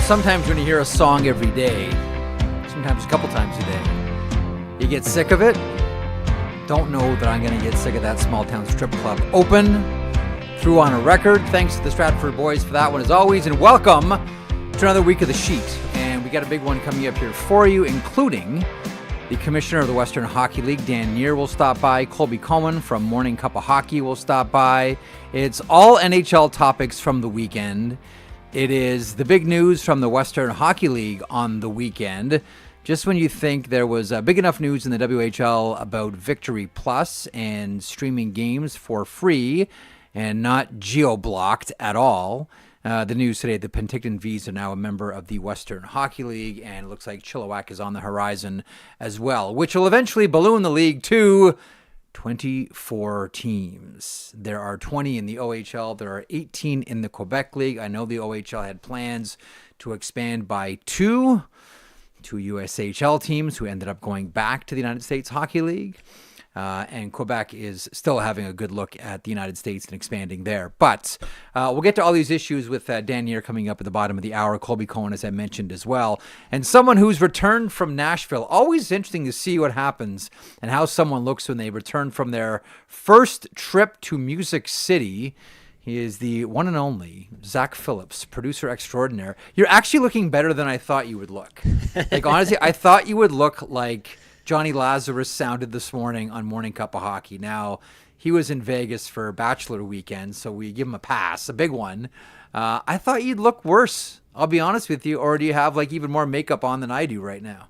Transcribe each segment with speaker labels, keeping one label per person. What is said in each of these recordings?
Speaker 1: Sometimes when you hear a song every day, sometimes a couple times a day, you get sick of it. Don't know that I'm going to get sick of that Small Town Strip Club Open. Threw on a record. Thanks to the Stratford boys for that one as always. And welcome to another week of The Sheet. And we got a big one coming up here for you, including the Commissioner of the Western Hockey League, Dan Neer, will stop by. Colby Cohen from Morning Cup of Hockey will stop by. It's all NHL topics from the weekend. It is the big news from the Western Hockey League on the weekend. Just when you think there was big enough news in the WHL about Victory Plus and streaming games for free and not geo-blocked at all, the news today, the Penticton Vs are now a member of the Western Hockey League, and it looks like Chilliwack is on the horizon as well, which will eventually balloon the league to 24 teams. There are 20 in the OHL. There are 18 in the Quebec League. I know the OHL had plans to expand by two USHL teams who ended up going back to the United States Hockey League. And Quebec is still having a good look at the United States and expanding there. But we'll get to all these issues with Dan Neer coming up at the bottom of the hour. Colby Cohen, as I mentioned as well. And someone who's returned from Nashville. Always interesting to see what happens and how someone looks when they return from their first trip to Music City. He is the one and only Zach Phillips, producer extraordinaire. You're actually looking better than I thought you would look. Like, honestly, I thought you would look like Johnny Lazarus sounded this morning on Morning Cup of Hockey. Now, he was in Vegas for Bachelor Weekend, so we give him a pass, a big one. I thought you'd look worse, I'll be honest with you, or do you have like even more makeup on than I do right now?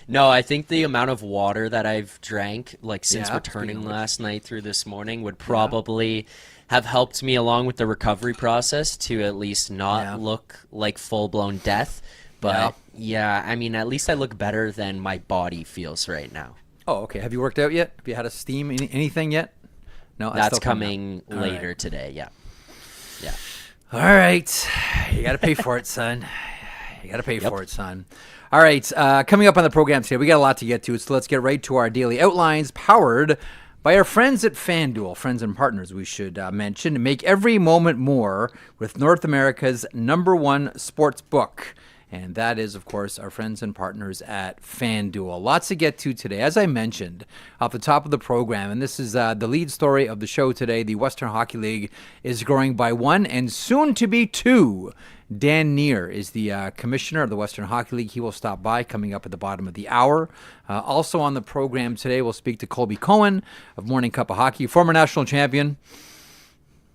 Speaker 2: No, I think the amount of water that I've drank, like since returning last night through this morning, would probably have helped me along with the recovery process to at least not look like full-blown death. But yeah, I mean, at least I look better than my body feels right now.
Speaker 1: Oh, okay. Have you worked out yet? Have you had a steam, anything yet? No,
Speaker 2: that's coming later today. Yeah.
Speaker 1: All right. You got to pay for it, son. You got to pay for it, son. All right. Coming up on the program today, we got a lot to get to, so let's get right to our daily outlines, powered by our friends at FanDuel, friends and partners, we should mention. Make every moment more with North America's #1 sports book. And that is, of course, our friends and partners at FanDuel. Lots to get to today. As I mentioned off the top of the program, and this is the lead story of the show today, the Western Hockey League is growing by 1 and soon to be 2. Dan Neer is the commissioner of the Western Hockey League. He will stop by coming up at the bottom of the hour. Also on the program today, we'll speak to Colby Cohen of Morning Cup of Hockey, former national champion,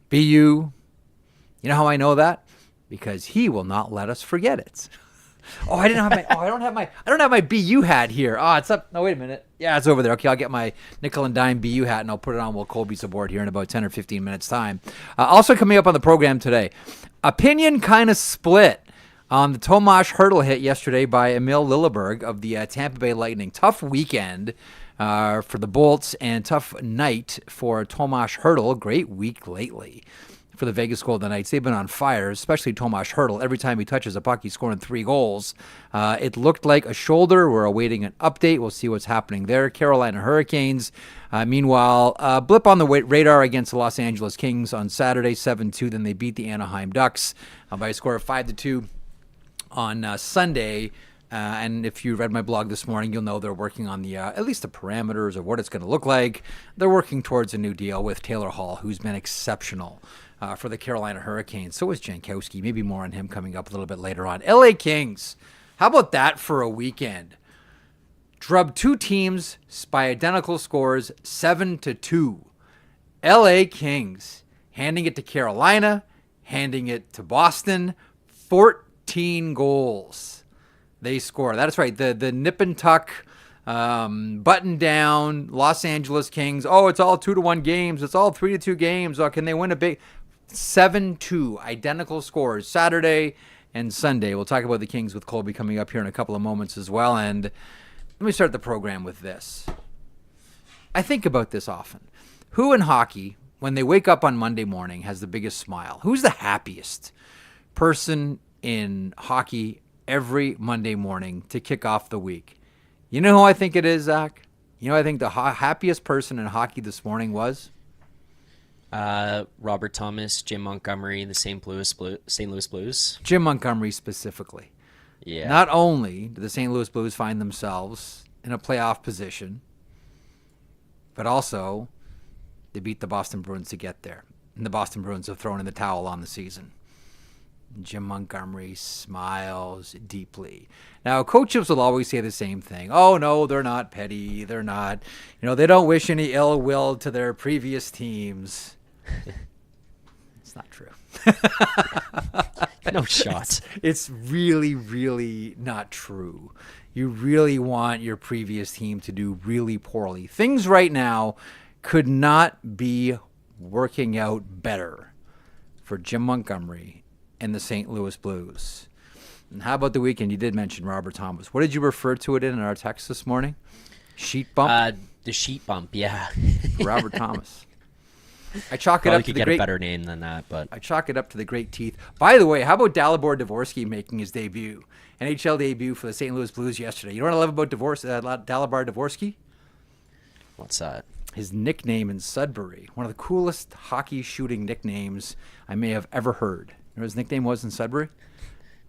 Speaker 1: BU. You know how I know that? Because he will not let us forget it. Oh, I don't have my BU hat here. Oh, it's up. No, wait a minute. Yeah, it's over there. Okay, I'll get my nickel and dime BU hat and I'll put it on while Colby's aboard here in about 10 or 15 minutes time. Also coming up on the program today, opinion kind of split on the Tomas Hertl hit yesterday by Emil Lilleberg of the Tampa Bay Lightning. Tough weekend for the Bolts and tough night for Tomas Hertl. Great week lately for the Vegas Golden Knights. They've been on fire, especially Tomas Hertl. Every time he touches a puck, he's scoring 3 goals. It looked like a shoulder. We're awaiting an update. We'll see what's happening there. Carolina Hurricanes, meanwhile, blip on the radar against the Los Angeles Kings on Saturday, 7-2. Then they beat the Anaheim Ducks by a score of 5-2 on Sunday. And if you read my blog this morning, you'll know they're working on the at least the parameters of what it's going to look like. They're working towards a new deal with Taylor Hall, who's been exceptional for the Carolina Hurricanes. So is Jankowski. Maybe more on him coming up a little bit later on. LA Kings. How about that for a weekend? Drubbed 2 teams by identical scores, 7-2. LA Kings handing it to Carolina, handing it to Boston, 14 goals. They score. That is right. The nip and tuck, button down Los Angeles Kings. Oh, it's all 2-1 games. It's all 3-2 games. Oh, can they win a big 7-2 identical scores Saturday and Sunday? We'll talk about the Kings with Colby coming up here in a couple of moments as well. And let me start the program with this. I think about this often. Who in hockey, when they wake up on Monday morning, has the biggest smile? Who's the happiest person in hockey every Monday morning to kick off the week? You know who I think it is, Zach? You know, I think the happiest person in hockey this morning was
Speaker 2: Robert Thomas, Jim Montgomery, the St. Louis Blues.
Speaker 1: Jim Montgomery specifically.
Speaker 2: Yeah.
Speaker 1: Not only do the St. Louis Blues find themselves in a playoff position, but also they beat the Boston Bruins to get there. And the Boston Bruins have thrown in the towel on the season. Jim Montgomery smiles deeply. Now, coaches will always say the same thing. Oh, no, they're not petty. They're not, they don't wish any ill will to their previous teams. It's not true.
Speaker 2: No shot.
Speaker 1: It's really, really not true. You really want your previous team to do really poorly. Things right now could not be working out better for Jim Montgomery and the St. Louis Blues. And how about the weekend? You did mention Robert Thomas. What did you refer to it in our text this morning? Sheet bump?
Speaker 2: The sheet bump, yeah.
Speaker 1: Robert Thomas. I chalk it
Speaker 2: Probably
Speaker 1: up to
Speaker 2: could
Speaker 1: the
Speaker 2: get
Speaker 1: great,
Speaker 2: a better name than that, but
Speaker 1: I chalk it up to the great teeth. By the way, how about Dalibor Dvorsky making his debut? NHL debut for the St. Louis Blues yesterday. You know what I love about Dalibor Dvorsky?
Speaker 2: what's that?
Speaker 1: His nickname in Sudbury. One of the coolest hockey shooting nicknames I may have ever heard. You know what his nickname was in Sudbury?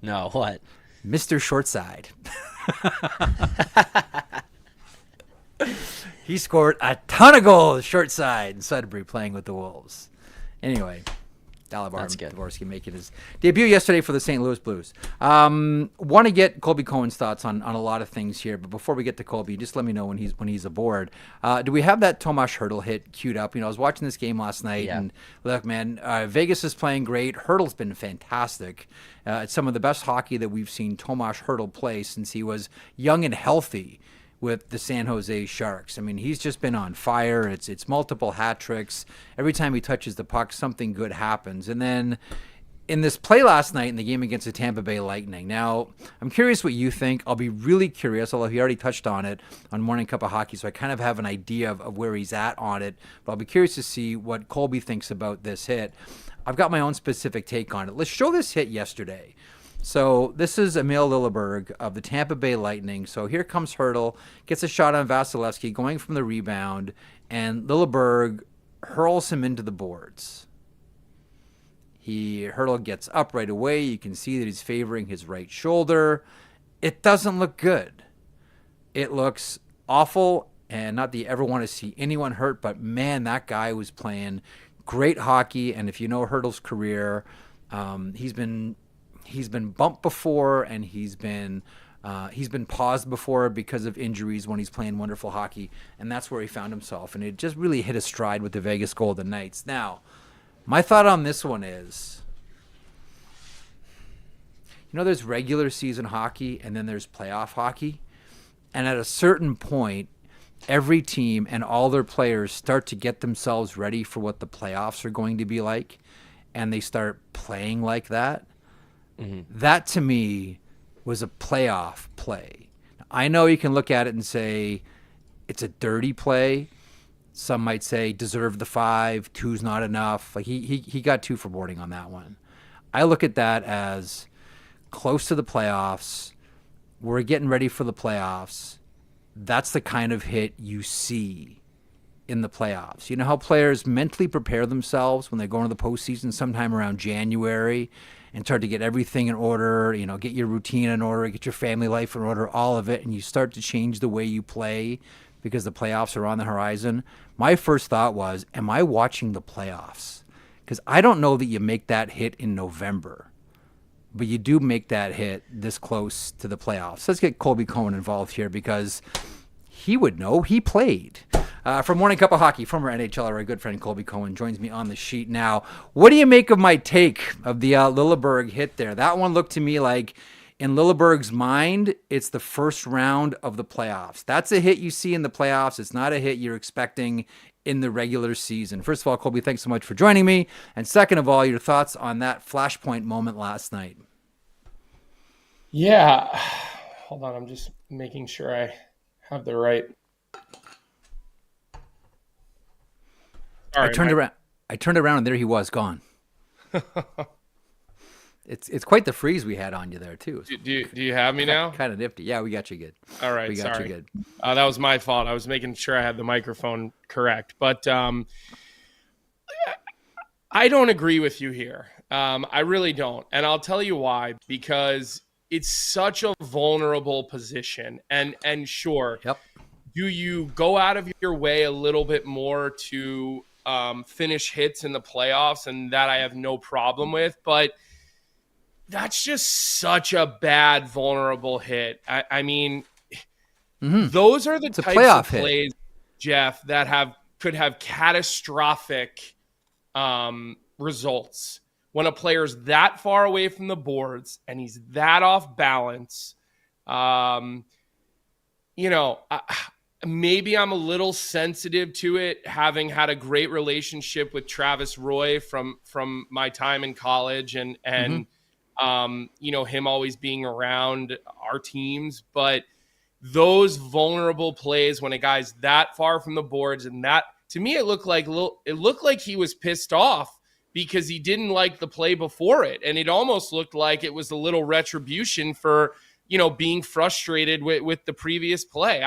Speaker 2: No, what?
Speaker 1: Mr. Shortside. He scored a ton of goals short side in Sudbury playing with the Wolves. Anyway, Dalibor Dvorsky making his debut yesterday for the St. Louis Blues. Want to get Colby Cohen's thoughts on a lot of things here, but before we get to Colby, just let me know when he's aboard. Do we have that Tomas Hertl hit queued up? I was watching this game last night, and look, man, Vegas is playing great. Hertl's been fantastic. It's some of the best hockey that we've seen Tomas Hertl play since he was young and healthy with the San Jose Sharks. I mean, he's just been on fire. It's multiple hat tricks. Every time he touches the puck, something good happens. And then in this play last night in the game against the Tampa Bay Lightning, now I'm curious what you think. I'll be really curious, although he already touched on it on Morning Cup of Hockey, so I kind of have an idea of where he's at on it. But I'll be curious to see what Colby thinks about this hit. I've got my own specific take on it. Let's show this hit yesterday. So this is Emil Lilleberg of the Tampa Bay Lightning. So here comes Hertl, gets a shot on Vasilevsky going from the rebound, and Lilleberg hurls him into the boards. Hertl gets up right away. You can see that he's favoring his right shoulder. It doesn't look good. It looks awful, and not that you ever want to see anyone hurt, but man, that guy was playing great hockey. And if you know Hertl's career, he's been bumped before, and he's been paused before because of injuries when he's playing wonderful hockey, and that's where he found himself. And it just really hit a stride with the Vegas Golden Knights. Now, my thought on this one is, there's regular season hockey and then there's playoff hockey, and at a certain point, every team and all their players start to get themselves ready for what the playoffs are going to be like, and they start playing like that. Mm-hmm. That, to me, was a playoff play. I know you can look at it and say it's a dirty play. Some might say deserve the 5, 2's not enough. Like he got 2 for boarding on that one. I look at that as close to the playoffs. We're getting ready for the playoffs. That's the kind of hit you see in the playoffs. You know how players mentally prepare themselves when they go into the postseason sometime around January and start to get everything in order, get your routine in order, get your family life in order, all of it, and you start to change the way you play because the playoffs are on the horizon. My first thought was, am I watching the playoffs? Because I don't know that you make that hit in November, but you do make that hit this close to the playoffs. Let's get Colby Cohen involved here because he would know. He played. From Morning Cup of Hockey, former NHLer, our good friend Colby Cohen joins me on the sheet now. What do you make of my take of the Lilleberg hit there? That one looked to me like, in Lilleberg's mind, it's the first round of the playoffs. That's a hit you see in the playoffs. It's not a hit you're expecting in the regular season. First of all, Colby, thanks so much for joining me. And second of all, your thoughts on that flashpoint moment last night.
Speaker 3: Yeah. Hold on. I'm just making sure I have the right...
Speaker 1: I turned around, and there he was, gone. It's quite the freeze we had on you there too.
Speaker 3: Do you have me now?
Speaker 1: Kind of nifty. Yeah, we got you good.
Speaker 3: All right,
Speaker 1: we got you good.
Speaker 3: That was my fault. I was making sure I had the microphone correct. But I don't agree with you here. I really don't. And I'll tell you why, because it's such a vulnerable position. And sure,
Speaker 1: Yep.
Speaker 3: do you go out of your way a little bit more to finish hits in the playoffs? And that I have no problem with. But that's just such a bad, vulnerable hit. I mean, those are the types of plays, hit. Jeff, that could have catastrophic results. When a player's that far away from the boards and he's that off balance, maybe I'm a little sensitive to it, having had a great relationship with Travis Roy from my time in college and him always being around our teams. But those vulnerable plays when a guy's that far from the boards, and that, to me, it looked like he was pissed off because he didn't like the play before it. And it almost looked like it was a little retribution for, being frustrated with the previous play.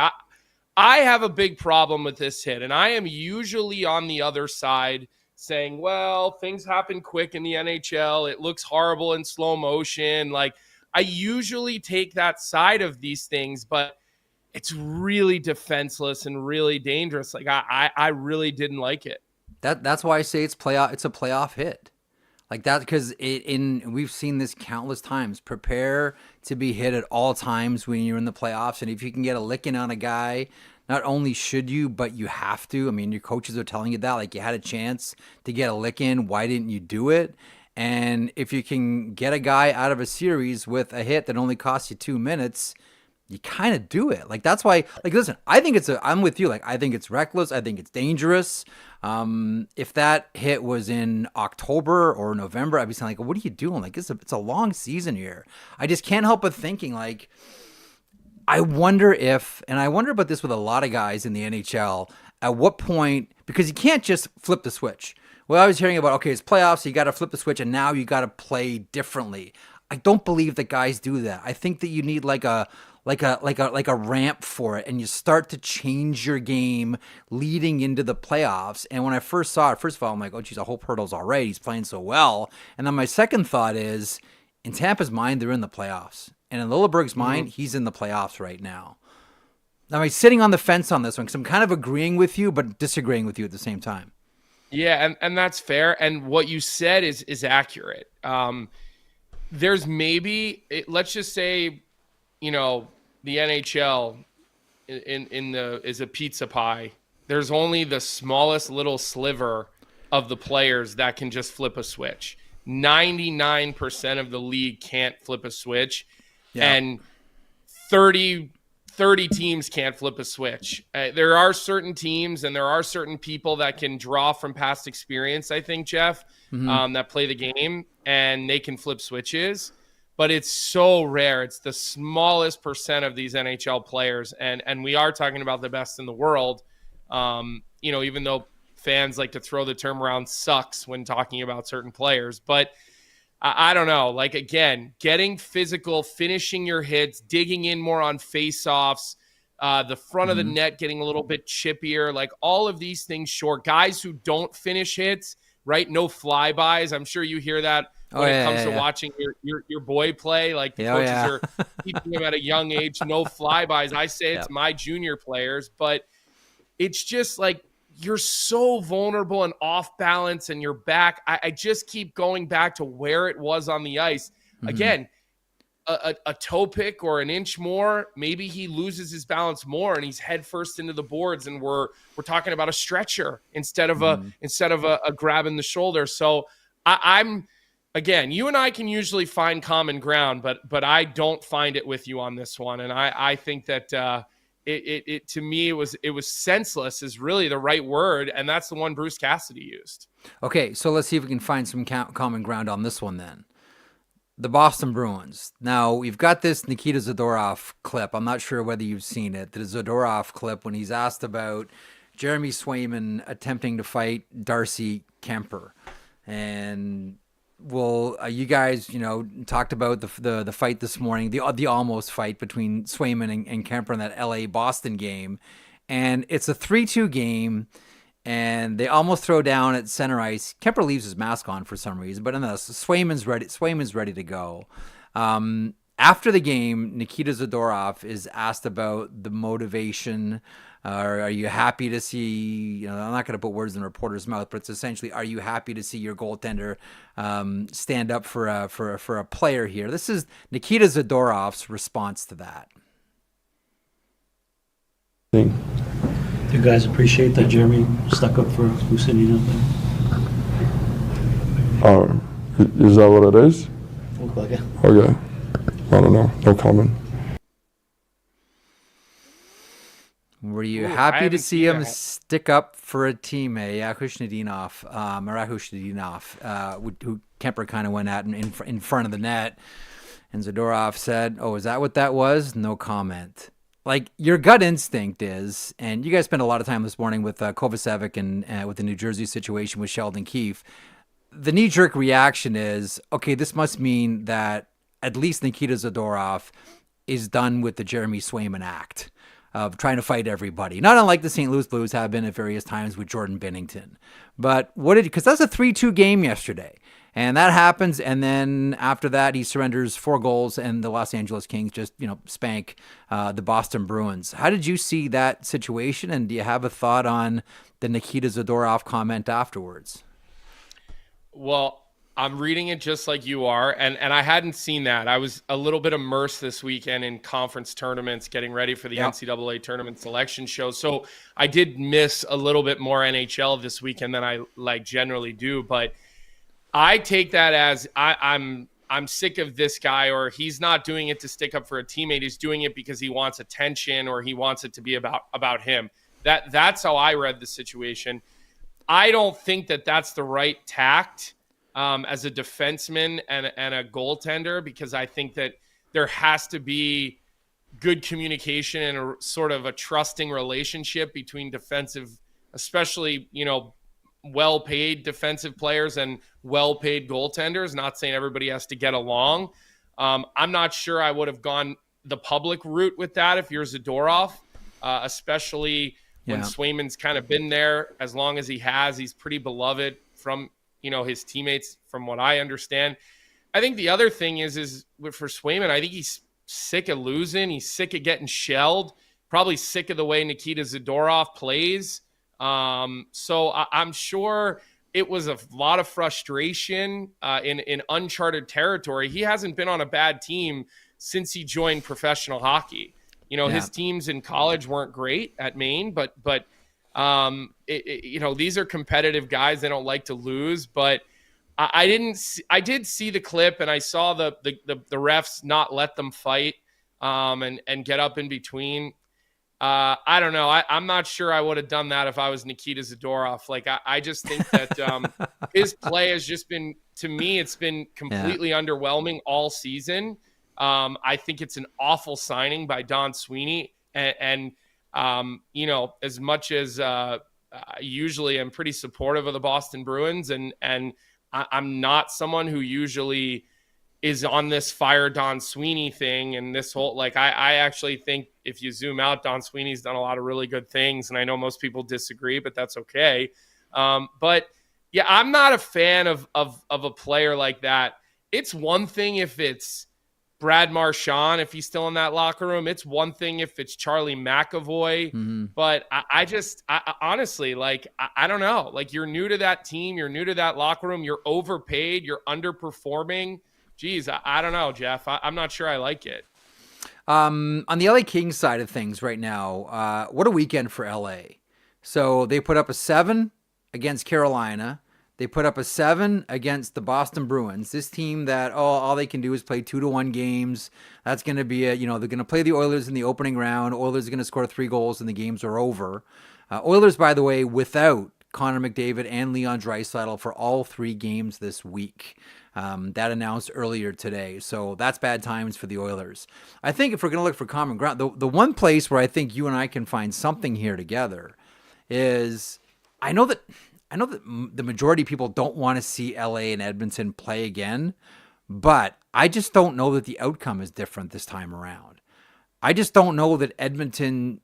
Speaker 3: I have a big problem with this hit, and I am usually on the other side saying, well, things happen quick in the NHL. It looks horrible in slow motion. Like, I usually take that side of these things, but it's really defenseless and really dangerous. Like, I really didn't like it.
Speaker 1: That's why I say it's a playoff hit. Like that, because we've seen this countless times. Prepare to be hit at all times when you're in the playoffs. And if you can get a licking on a guy, not only should you, but you have to. I mean, your coaches are telling you that. Like, you had a chance to get a lick in. Why didn't you do it? And if you can get a guy out of a series with a hit that only costs you 2 minutes, you kind of do it. Like, that's why, like, listen, I'm with you. Like, I think it's reckless. I think it's dangerous. If that hit was in October or November, I'd be saying, like, what are you doing? Like, it's a long season here. I just can't help but thinking, like, I wonder about this with a lot of guys in the NHL, at what point, because you can't just flip the switch. Well, I was hearing about, okay, it's playoffs, so you got to flip the switch, and now you got to play differently. I don't believe that guys do that. I think that you need like a ramp for it, and you start to change your game leading into the playoffs. And when I first saw it, first of all, I'm like, oh geez, I hope Hertl's all right. He's playing so well. And then my second thought is, in Tampa's mind, they're in the playoffs. And in Lilleberg's mind, he's in the playoffs right now. I'm sitting on the fence on this one because I'm kind of agreeing with you, but disagreeing with you at the same time.
Speaker 3: Yeah, and that's fair. And what you said is accurate. There's let's just say, the NHL is a pizza pie. There's only the smallest little sliver of the players that can just flip a switch. 99% of the league can't flip a switch, and 30 teams can't flip a switch. There are certain teams and there are certain people that can draw from past experience, I think, Jeff, that play the game and they can flip switches. But it's so rare. It's the smallest percent of these NHL players. And we are talking about the best in the world, even though fans like to throw the term around sucks when talking about certain players. But I don't know. Like, again, getting physical, finishing your hits, digging in more on faceoffs, the front of the net getting a little bit chippier, like all of these things, sure. Guys who don't finish hits, right? No flybys. I'm sure you hear that when it comes to watching your boy play. Like, the coaches are teaching him at a young age, no flybys. I say it to my junior players, but it's just like, you're so vulnerable and off balance and you're back. I just keep going back to where it was on the ice. Again, a toe pick or an inch more, maybe he loses his balance more and he's head first into the boards, and we're talking about a stretcher instead of a grab in the shoulder. So I'm again, you and I can usually find common ground, but I don't find it with you on this one. And I think that it to me, it was senseless is really the right word. And that's the one Bruce Cassidy used.
Speaker 1: Okay. So let's see if we can find some common ground on this one then. The Boston Bruins. Now, we've got this Nikita Zadorov clip. I'm not sure whether you've seen it. The Zadorov clip when he's asked about Jeremy Swayman attempting to fight Darcy Kuemper. And, well, you guys, talked about the fight this morning, the almost fight between Swayman and Kuemper in that LA-Boston game. And it's a 3-2 game. and they almost throw down at center ice. Kuemper leaves his mask on for some reason, but Swayman's ready. Swayman's ready to go. After the game, Nikita Zadorov is asked about the motivation. Are you happy to see, I'm not going to put words in a reporter's mouth, but it's essentially, are you happy to see your goaltender stand up for a player here? This is Nikita Zadorov's response to that.
Speaker 4: Do you guys appreciate that Jeremy stuck up for Lucinda out there?
Speaker 5: Is that what it is?
Speaker 4: Look like it.
Speaker 5: Okay. I don't know. No comment.
Speaker 1: Were you happy to see him stick up for a teammate, Rahush, who Kuemper kind of went at in front of the net? And Zadorov said, "Oh, is that what that was?" No comment. Like, your gut instinct is, and you guys spent a lot of time this morning with Kovacevic and with the New Jersey situation with Sheldon Keefe. The knee-jerk reaction is, okay, this must mean that at least Nikita Zadorov is done with the Jeremy Swayman act of trying to fight everybody. Not unlike the St. Louis Blues have been at various times with Jordan Binnington. But because that's a 3-2 game yesterday. And that happens, and then after that, he surrenders 4 goals, and the Los Angeles Kings just, spank the Boston Bruins. How did you see that situation, and do you have a thought on the Nikita Zadorov comment afterwards?
Speaker 3: Well, I'm reading it just like you are, and I hadn't seen that. I was a little bit immersed this weekend in conference tournaments, getting ready for the NCAA tournament selection show. So I did miss a little bit more NHL this weekend than I generally do, but I take that as I'm sick of this guy, or he's not doing it to stick up for a teammate. He's doing it because he wants attention, or he wants it to be about him. That's how I read the situation. I don't think that that's the right tact as a defenseman and a goaltender, because I think that there has to be good communication and a sort of a trusting relationship between defensive, especially, well-paid defensive players and well-paid goaltenders. Not saying everybody has to get along. I'm not sure I would have gone the public route with that if you're Zadorov, especially when Swayman's kind of been there as long as he has. He's pretty beloved from his teammates, from what I understand. I think the other thing is for Swayman, I think he's sick of losing. He's sick of getting shelled, probably sick of the way Nikita Zadorov plays. So I'm sure it was a lot of frustration in uncharted territory. He hasn't been on a bad team since he joined professional hockey. His teams in college weren't great at Maine, but these are competitive guys. They don't like to lose, but I did see the clip, and I saw the refs not let them fight and get up in between. I don't know. I'm not sure I would have done that if I was Nikita Zadorov. Like, I just think that his play has just been, to me, it's been completely underwhelming all season. I think it's an awful signing by Don Sweeney. And as much as usually I'm pretty supportive of the Boston Bruins, and I'm not someone who usually is on this fire Don Sweeney thing and this whole, I actually think if you zoom out, Don Sweeney's done a lot of really good things, and I know most people disagree, but that's okay. But yeah, I'm not a fan of a player like that. It's one thing if it's Brad Marchand, if he's still in that locker room. It's one thing if it's Charlie McAvoy. But I honestly, I don't know. Like, you're new to that team. You're new to that locker room. You're overpaid. You're underperforming. Geez, I don't know, Jeff. I'm not sure I like it.
Speaker 1: On the LA Kings side of things right now, what a weekend for LA. So they put up a 7 against Carolina. They put up a 7 against the Boston Bruins. This team that, all they can do is play 2-1 games. That's going to be they're going to play the Oilers in the opening round. Oilers are going to score 3 goals and the games are over. Oilers, by the way, without Connor McDavid and Leon Draisaitl for all 3 games this week. That announced earlier today. So that's bad times for the Oilers. I think if we're going to look for common ground, the one place where I think you and I can find something here together is, I know that the majority of people don't want to see LA and Edmonton play again, but I just don't know that the outcome is different this time around. I just don't know that Edmonton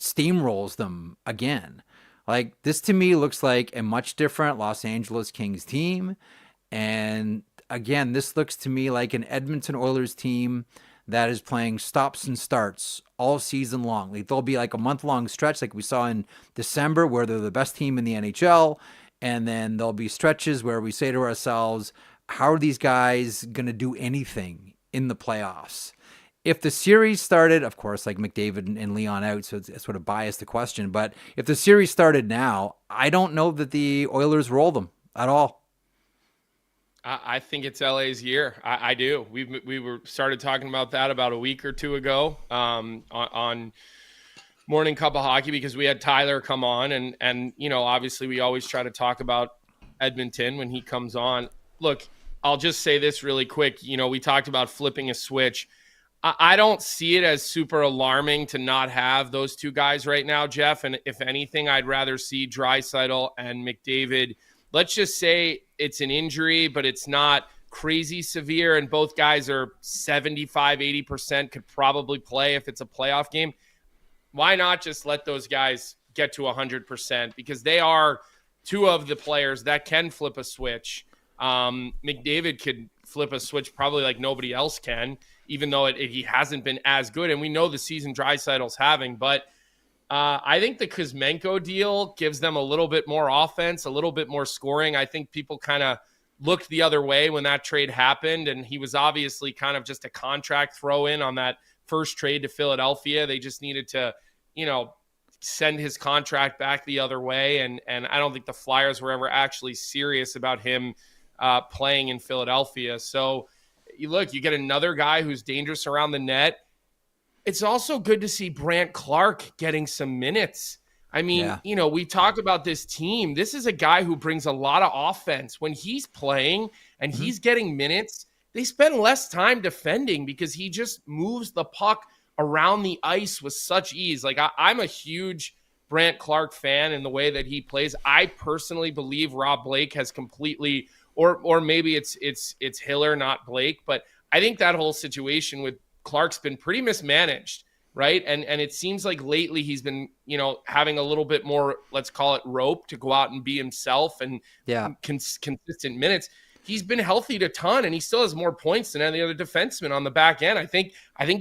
Speaker 1: steamrolls them again. Like, this to me looks like a much different Los Angeles Kings team. And again, this looks to me like an Edmonton Oilers team that is playing stops and starts all season long. Like, there'll be like a month-long stretch like we saw in December where they're the best team in the NHL. And then there'll be stretches where we say to ourselves, how are these guys going to do anything in the playoffs? If the series started, of course, like McDavid and Leon out, so it's sort of biased the question, but if the series started now, I don't know that the Oilers roll them at all.
Speaker 3: I think it's LA's year. I do. We were started talking about that about a week or two ago on Morning Cup of Hockey, because we had Tyler come on, and obviously we always try to talk about Edmonton when he comes on. Look, I'll just say this really quick. We talked about flipping a switch. I don't see it as super alarming to not have those two guys right now, Jeff. And if anything, I'd rather see Draisaitl and McDavid. Let's just say it's an injury, but it's not crazy severe, and both guys are 75, 80%, could probably play if it's a playoff game. Why not just let those guys get to 100%? Because they are two of the players that can flip a switch. McDavid could flip a switch probably like nobody else can, even though he hasn't been as good. And we know the season Draisaitl's having. But I think the Kuzmenko deal gives them a little bit more offense, a little bit more scoring. I think people kind of looked the other way when that trade happened. And he was obviously kind of just a contract throw in on that first trade to Philadelphia. They just needed to, send his contract back the other way. And I don't think the Flyers were ever actually serious about him playing in Philadelphia. So, you get another guy who's dangerous around the net. It's also good to see Brandt Clarke getting some minutes. I mean, we talk about this team. This is a guy who brings a lot of offense. When he's playing and he's getting minutes, they spend less time defending because he just moves the puck around the ice with such ease. Like, I'm a huge Brandt Clarke fan in the way that he plays. I personally believe Rob Blake has completely – or maybe it's Hiller, not Blake. But I think that whole situation with Clark's been pretty mismanaged, right? And it seems like lately he's been, having a little bit more, let's call it rope, to go out and be himself and consistent minutes. He's been healthy a ton, and he still has more points than any other defenseman on the back end. I think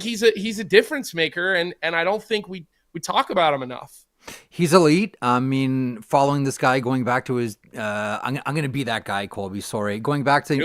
Speaker 3: he's a difference maker, and I don't think we talk about him enough.
Speaker 1: He's elite. I mean, following this guy, going back to his, I'm going to be that guy, Colby. Sorry, going back to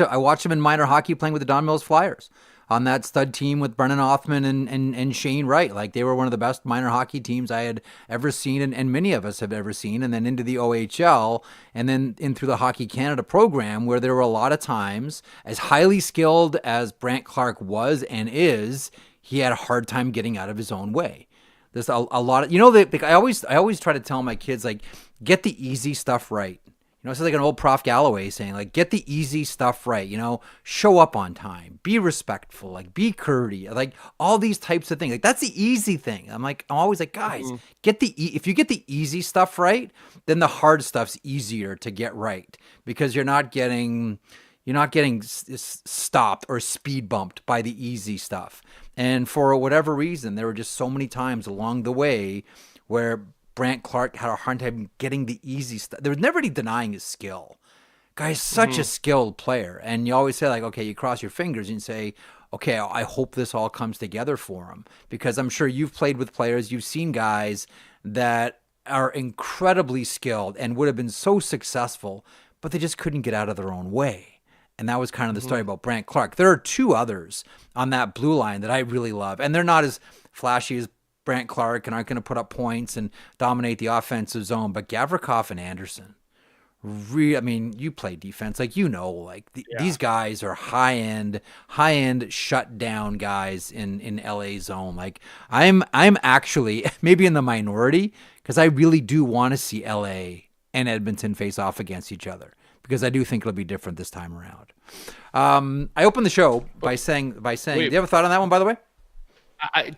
Speaker 1: I watched him in minor hockey playing with the Don Mills Flyers on that stud team with Brennan Othman and Shane Wright. Like, they were one of the best minor hockey teams I had ever seen, and many of us have ever seen. And then into the OHL, and then in through the Hockey Canada program, where there were a lot of times, as highly skilled as Brandt Clarke was and is, he had a hard time getting out of his own way. There's a lot of, I always try to tell my kids, like, get the easy stuff right. It's like an old Prof Galloway saying, like, get the easy stuff right. Show up on time, be respectful, like, be courteous, like, all these types of things. Like, that's the easy thing. I'm always like, guys, if you get the easy stuff right, then the hard stuff's easier to get right, because you're not getting stopped or speed bumped by the easy stuff. And for whatever reason, there were just so many times along the way where Brandt Clarke had a hard time getting the easy stuff. There was never any denying his skill. Guy's such a skilled player. And you always say, like, okay, you cross your fingers and say, okay, I hope this all comes together for him. Because I'm sure you've played with players, you've seen guys that are incredibly skilled and would have been so successful, but they just couldn't get out of their own way. And that was kind of the story about Brandt Clarke. There are two others on that blue line that I really love. And they're not as flashy as Brandt Clarke and aren't going to put up points and dominate the offensive zone. But Gavrikov and Anderson, you play defense. Like, these guys are high-end shut-down guys in LA zone. Like, I'm actually maybe in the minority, because I really do want to see LA and Edmonton face off against each other, because I do think it'll be different this time around. I opened the show by saying, do you have a thought on that one, by the way?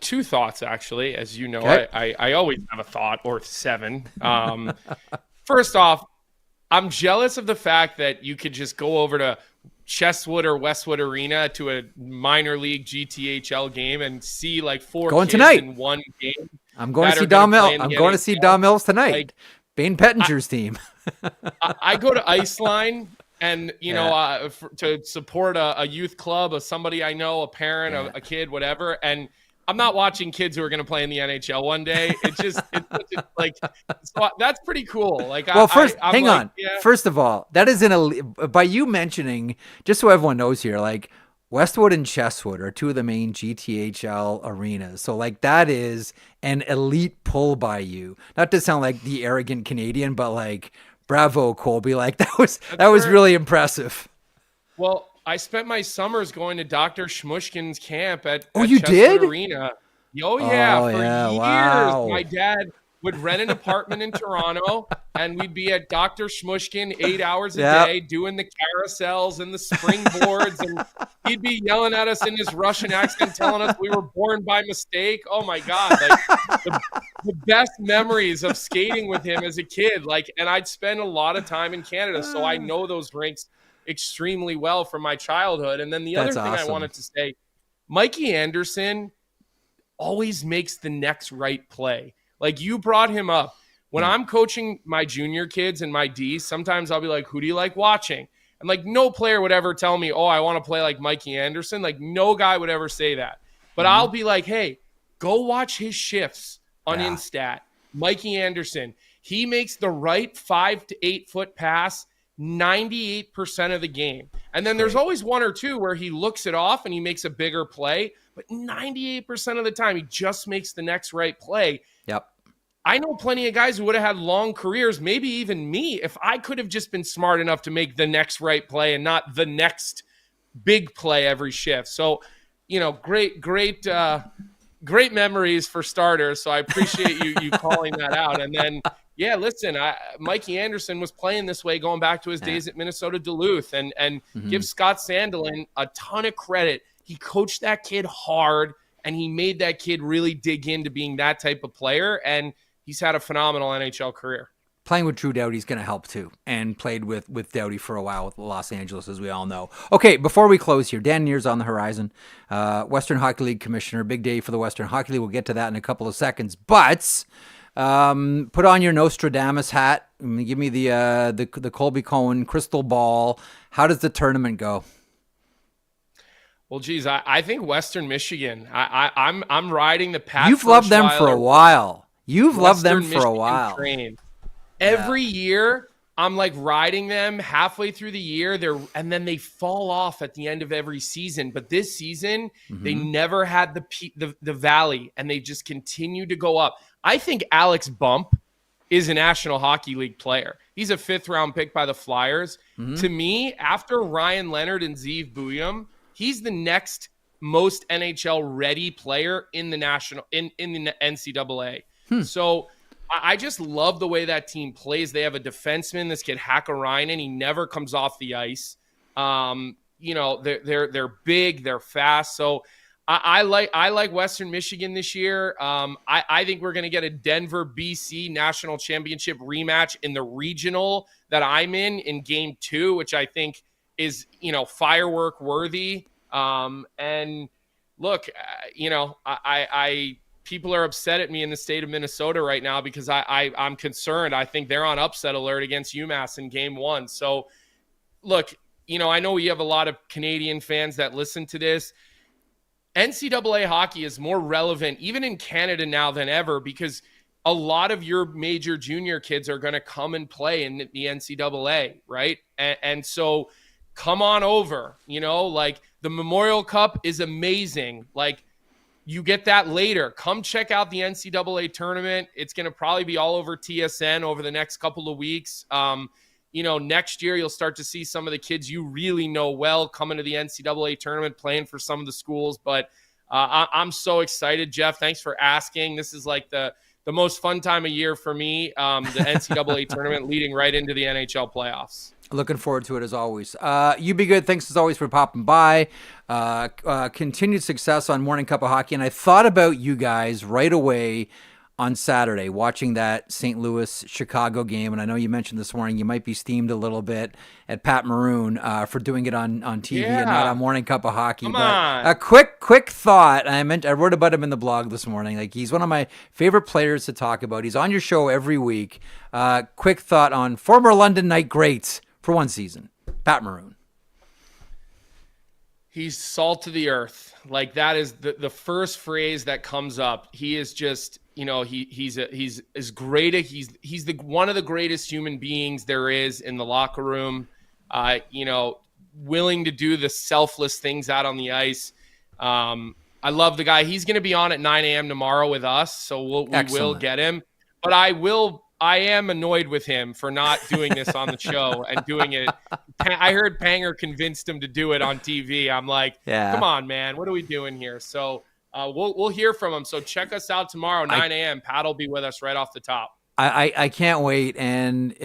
Speaker 3: Two thoughts, actually. As you know,
Speaker 1: okay.
Speaker 3: I always have a thought, or seven. First off, I'm jealous of the fact that you could just go over to Chestwood or Westwood Arena to a minor league GTHL game and see like four kids
Speaker 1: tonight
Speaker 3: in one game.
Speaker 1: I'm going to see Dom Mills. I'm going to see Dom Mills tonight.
Speaker 3: Like,
Speaker 1: Bane Pettinger's team.
Speaker 3: I go to Iceline and, to support a youth club of somebody I know, a parent, a kid, whatever. And I'm not watching kids who are going to play in the NHL one day. It's like, so that's pretty cool. Like,
Speaker 1: well, first,
Speaker 3: I'm
Speaker 1: hang
Speaker 3: like,
Speaker 1: on.
Speaker 3: yeah.
Speaker 1: First of all, that is by you mentioning, just so everyone knows here, like Westwood and Chesswood are two of the main GTHL arenas. So like that is an elite pull by you. Not to sound like the arrogant Canadian, but like, bravo, Colby. Like that was really impressive.
Speaker 3: Well, I spent my summers going to Dr. Shmushkin's camp at
Speaker 1: you
Speaker 3: Chesswood
Speaker 1: did?
Speaker 3: Arena. Oh, yeah. For years,
Speaker 1: wow.
Speaker 3: my dad would rent an apartment in Toronto, and we'd be at Dr. Shmushkin 8 hours a day doing the carousels and the springboards, and he'd be yelling at us in his Russian accent, telling us we were born by mistake. Oh, my God. Like, the best memories of skating with him as a kid. Like, and I'd spend a lot of time in Canada, so I know those rinks extremely well from my childhood. And then the other thing I wanted to say, Mikey Anderson always makes the next right play. Like, you brought him up. When I'm coaching my junior kids and my Ds, sometimes I'll be like, who do you like watching? And like, no player would ever tell me, oh, I want to play like Mikey Anderson. Like, no guy would ever say that. But I'll be like, hey, go watch his shifts on Instat. Mikey Anderson, he makes the right 5 to 8 foot pass 98% of the game. And then there's always one or two where he looks it off and he makes a bigger play, but 98% of the time he just makes the next right play.
Speaker 1: Yep.
Speaker 3: I know plenty of guys who would have had long careers, maybe even me, if I could have just been smart enough to make the next right play and not the next big play every shift. So, great memories for starters. So I appreciate you calling that out. And then, yeah, listen, Mikey Anderson was playing this way going back to his days at Minnesota Duluth, and give Scott Sandelin a ton of credit. He coached that kid hard, and he made that kid really dig into being that type of player, and he's had a phenomenal NHL career.
Speaker 1: Playing with Drew Doughty's going to help too, and played with Doughty for a while with Los Angeles, as we all know. Okay, before we close here, Dan Neer's on the horizon. Western Hockey League Commissioner, big day for the Western Hockey League. We'll get to that in a couple of seconds, but put on your Nostradamus hat. Give me the Colby Cohen crystal ball. How does the tournament go?
Speaker 3: Well, geez, I think Western Michigan. I'm riding the Pat.
Speaker 1: You've loved them for a while. You've loved them for a while.
Speaker 3: Train. Every year, I'm like riding them halfway through the year. And then they fall off at the end of every season. But this season, they never had the valley, and they just continue to go up. I think Alex Bump is a National Hockey League player. He's a 5th-round pick by the Flyers. To me, after Ryan Leonard and Zeev Buyum, he's the next most NHL-ready player in the NCAA. So I just love the way that team plays. They have a defenseman, this kid Hakkarainen. He never comes off the ice. They're big, they're fast. So I like Western Michigan this year. I think we're going to get a Denver BC National Championship rematch in the regional that I'm in Game 2, which I think is firework worthy. And look, people are upset at me in the state of Minnesota right now because I'm concerned. I think they're on upset alert against UMass in Game 1. So, look, I know we have a lot of Canadian fans that listen to this. NCAA hockey is more relevant, even in Canada now than ever, because a lot of your major junior kids are going to come and play in the NCAA, right? And so come on over, like the Memorial Cup is amazing. Like, you get that later. Come check out the NCAA tournament. It's going to probably be all over TSN over the next couple of weeks. Next year you'll start to see some of the kids you really know well coming to the NCAA tournament, playing for some of the schools. But I'm so excited, Jeff. Thanks for asking. This is like the most fun time of year for me, the NCAA tournament leading right into the NHL playoffs.
Speaker 1: Looking forward to it as always. You be good. Thanks as always for popping by. Continued success on Morning Cup of Hockey. And I thought about you guys right away on Saturday watching that St. Louis-Chicago game, and I know you mentioned this morning you might be steamed a little bit at Pat Maroon for doing it on TV and not on Morning Cup of Hockey.
Speaker 3: Come
Speaker 1: but
Speaker 3: on.
Speaker 1: a quick thought. I wrote about him in the blog this morning. Like, he's one of my favorite players to talk about. He's on your show every week. Quick thought on former London Knight greats for one season, Pat Maroon.
Speaker 3: He's salt of the earth. Like, that is the first phrase that comes up. He is just, he's as great. He's one of the greatest human beings there is in the locker room. Willing to do the selfless things out on the ice. I love the guy. He's going to be on at 9 a.m. tomorrow with us, so we will get him. But I am annoyed with him for not doing this on the show and doing it. I heard Panger convinced him to do it on TV. I'm like, Come on, man. What are we doing here? So we'll hear from him. So check us out tomorrow, 9 a.m. Pat will be with us right off the top.
Speaker 1: I can't wait, and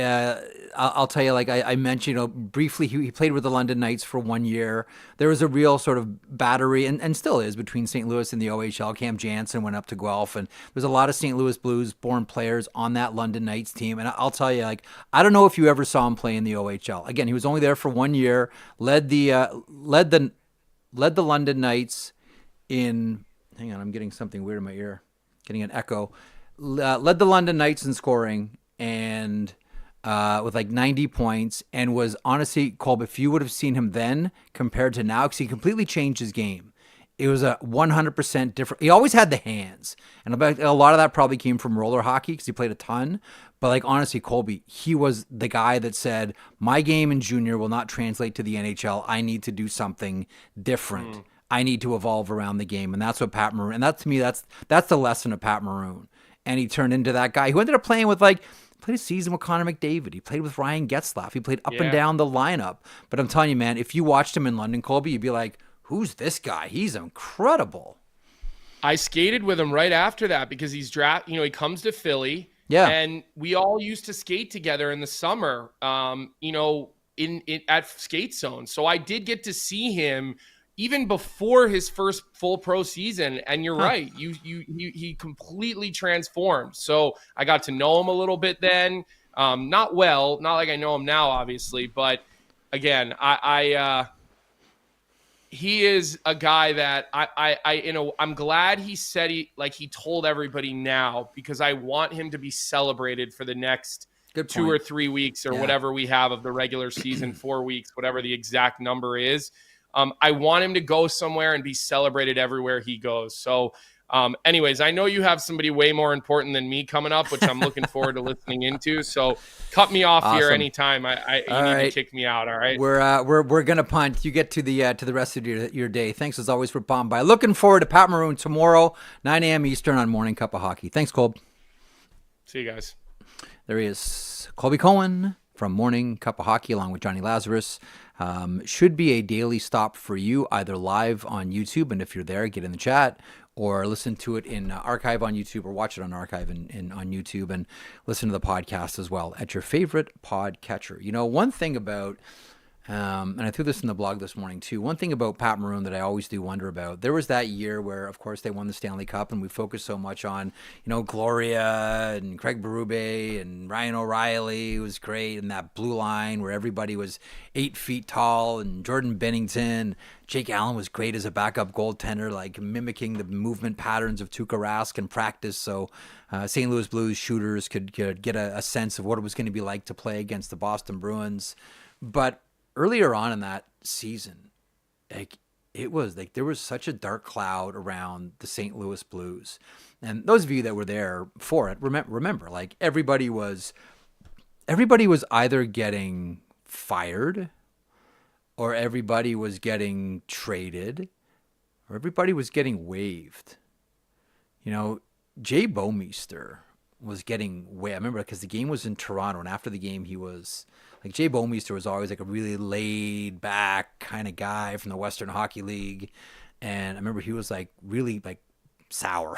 Speaker 1: I'll tell you, like I mentioned, briefly, he played with the London Knights for 1 year. There was a real sort of battery, and still is, between St. Louis and the OHL. Cam Jansen went up to Guelph, and there's a lot of St. Louis Blues-born players on that London Knights team. And I'll tell you, like, I don't know if you ever saw him play in the OHL. Again, he was only there for 1 year. Led the London Knights in. Hang on, I'm getting something weird in my ear. Getting an echo. Led the London Knights in scoring and with like 90 points, and was honestly, Colby, if you would have seen him then compared to now, because he completely changed his game. It was a 100% different. He always had the hands, and a lot of that probably came from roller hockey because he played a ton. But like, honestly, Colby, he was the guy that said, my game in junior will not translate to the NHL. I need to do something different. I need to evolve around the game. And that's what Pat Maroon, and that, to me, that's the lesson of Pat Maroon. And he turned into that guy who ended up playing with, played a season with Connor McDavid. He played with Ryan Getzlaf. He played up and down the lineup. But I'm telling you, man, if you watched him in London, Colby, you'd be like, who's this guy? He's incredible.
Speaker 3: I skated with him right after that because he's he comes to Philly.
Speaker 1: Yeah.
Speaker 3: And we all used to skate together in the summer, at Skate Zone. So I did get to see him even before his first full pro season. And you're right. He completely transformed. So I got to know him a little bit then. Not like I know him now, obviously. But again, he is a guy that I'm glad he said he told everybody now, because I want him to be celebrated for the next 2 or 3 weeks or whatever we have of the regular season, 4 weeks, whatever the exact number is. I want him to go somewhere and be celebrated everywhere he goes. So anyways, I know you have somebody way more important than me coming up, which I'm looking forward to listening into. So cut me off here anytime. You need to kick me out. All right.
Speaker 1: We're gonna punt. You get to the rest of your day. Thanks as always for popping by. Looking forward to Pat Maroon tomorrow, 9 a.m. Eastern on Morning Cup of Hockey. Thanks, Colb.
Speaker 3: See you guys.
Speaker 1: There he is, Colby Cohen from Morning Cup of Hockey, along with Johnny Lazarus. Should be a daily stop for you, either live on YouTube, and if you're there, get in the chat, or listen to it in archive on YouTube, or watch it on archive on YouTube, and listen to the podcast as well at your favorite podcatcher. One thing about, and I threw this in the blog this morning too, one thing about Pat Maroon that I always do wonder about, there was that year where, of course, they won the Stanley Cup, and we focused so much on, Gloria and Craig Berube and Ryan O'Reilly, who was great, and that blue line where everybody was 8 feet tall, and Jordan Bennington. Jake Allen was great as a backup goaltender, like mimicking the movement patterns of Tuukka Rask in practice, so St. Louis Blues shooters could get a sense of what it was going to be like to play against the Boston Bruins. But earlier on in that season, it was like there was such a dark cloud around the St. Louis Blues. And those of you that were there for it, remember, like everybody was either getting fired, or everybody was getting traded, or everybody was getting waived. Jay Bouwmeester was getting waived. I remember because the game was in Toronto, and after the game he was like, Jay Bouwmeester was always like a really laid back kind of guy from the Western Hockey League. And I remember he was like really like sour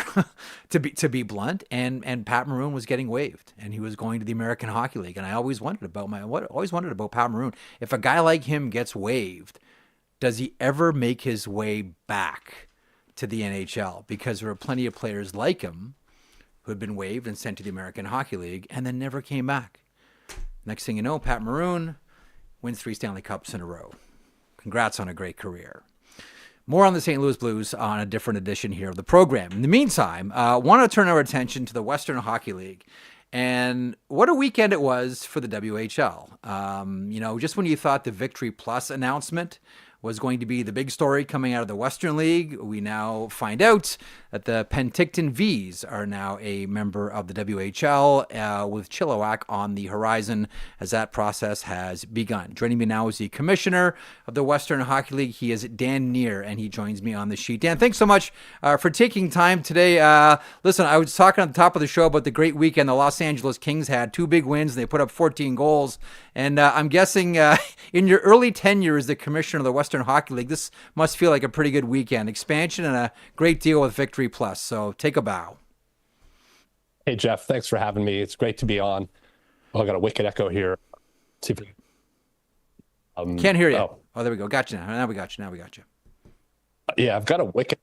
Speaker 1: to be blunt, and Pat Maroon was getting waived, and he was going to the American Hockey League. And I always wondered about Pat Maroon. If a guy like him gets waived, does he ever make his way back to the NHL? Because there are plenty of players like him who had been waived and sent to the American Hockey League and then never came back. Next thing you know, Pat Maroon wins 3 Stanley Cups in a row. Congrats on a great career. More on the St. Louis Blues on a different edition here of the program. In the meantime, want to turn our attention to the Western Hockey League. And what a weekend it was for the WHL. Just when you thought the Victory Plus announcement was going to be the big story coming out of the Western League, we now find out that the Penticton Vs are now a member of the WHL with Chilliwack on the horizon as that process has begun. Joining me now is the commissioner of the Western Hockey League. He is Dan Neer, and he joins me on the sheet. Dan, thanks so much for taking time today. Listen, I was talking at the top of the show about the great weekend the Los Angeles Kings had. 2 big wins, and they put up 14 goals. And I'm guessing in your early tenure as the commissioner of the Western Hockey League, this must feel like a pretty good weekend. Expansion and a great deal with Victory Plus. So take a bow.
Speaker 6: Hey, Jeff, thanks for having me. It's great to be on. Oh, I got a wicked echo here. See if
Speaker 1: Can't hear you. Oh, there we go. Got you now. Now we got you.
Speaker 6: Yeah, I've got a wicked.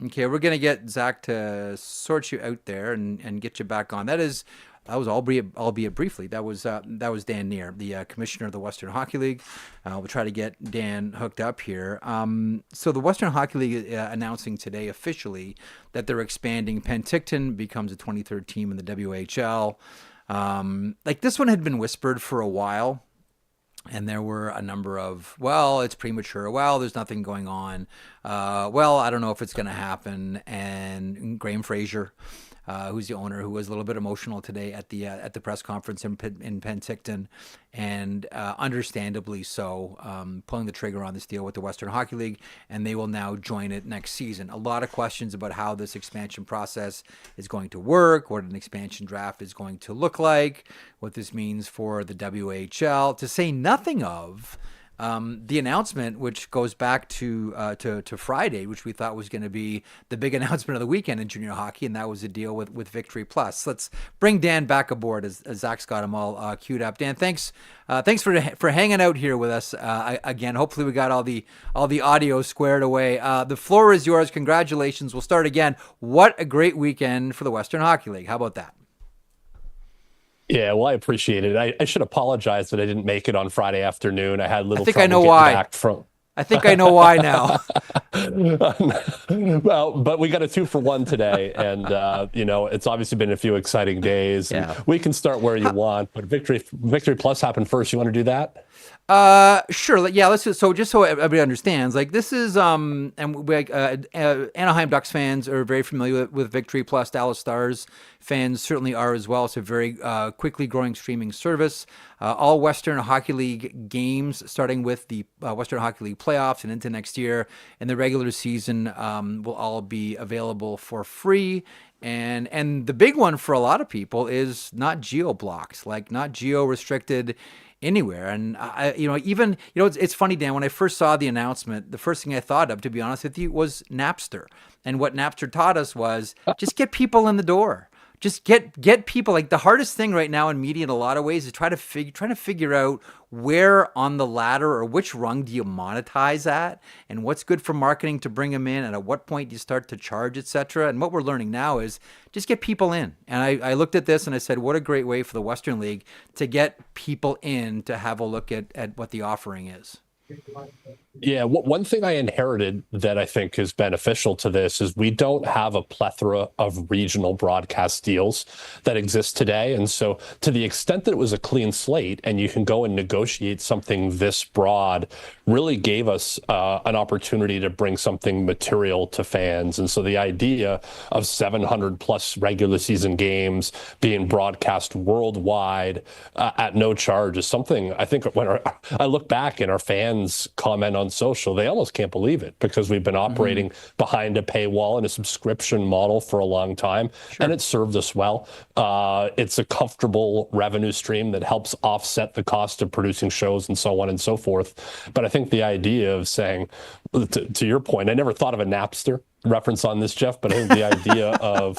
Speaker 1: Okay, we're going to get Zach to sort you out there and get you back on. That was albeit briefly. That was Dan Neer, the commissioner of the Western Hockey League. We'll try to get Dan hooked up here. So the Western Hockey League announcing today officially that they're expanding. Penticton becomes a 23rd team in the WHL. This one had been whispered for a while. And there were a number of, it's premature. There's nothing going on. I don't know if it's going to happen. And Graham Fraser, who's the owner, who was a little bit emotional today at the press conference in Penticton, and understandably so, pulling the trigger on this deal with the Western Hockey League, and they will now join it next season. A lot of questions about how this expansion process is going to work, what an expansion draft is going to look like, what this means for the WHL, to say nothing of the announcement, which goes back to Friday, which we thought was going to be the big announcement of the weekend in junior hockey, and that was the deal with Victory Plus. Let's bring Dan back aboard as Zach's got him all queued up. Dan, thanks for hanging out here with us again. Hopefully we got all the audio squared away. The floor is yours. Congratulations. We'll start again. What a great weekend for the Western Hockey League. How about that?
Speaker 6: Yeah, well, I appreciate it. I should apologize that I didn't make it on Friday afternoon. I had a little.
Speaker 1: I think I know why. I think I know why now.
Speaker 6: Well, but we got a 2-for-1 today, and it's obviously been a few exciting days.
Speaker 1: Yeah.
Speaker 6: We can start where you want, but Victory Plus happened first. You want to do that?
Speaker 1: Sure. Yeah. Let's just so everybody understands, this is, and Anaheim Ducks fans are very familiar with Victory Plus. Dallas Stars fans certainly are as well. It's a very, quickly growing streaming service. All Western Hockey League games, starting with the Western Hockey League playoffs and into next year, and the regular season, will all be available for free. And the big one for a lot of people is not geo-blocked, not geo-restricted anywhere. And it's funny, Dan, when I first saw the announcement, the first thing I thought of, to be honest with you, was Napster. And what Napster taught us was just get people in the door. Just get people. The hardest thing right now in media in a lot of ways is trying to figure out where on the ladder or which rung do you monetize at, and what's good for marketing to bring them in, and at what point do you start to charge, etc. And what we're learning now is just get people in. And I looked at this and I said, what a great way for the Western League to get people in to have a look at what the offering is.
Speaker 6: Yeah, one thing I inherited that I think is beneficial to this is we don't have a plethora of regional broadcast deals that exist today. And so to the extent that it was a clean slate and you can go and negotiate something this broad, really gave us an opportunity to bring something material to fans. And so the idea of 700 plus regular season games being broadcast worldwide at no charge is something I think when I look back and our fans comment on social, they almost can't believe it, because we've been operating behind a paywall and a subscription model for a long time. Sure. And it served us well. It's a comfortable revenue stream that helps offset the cost of producing shows and so on and so forth. But I think the idea of saying, to your point, I never thought of a Napster reference on this, Jeff, but I think the idea of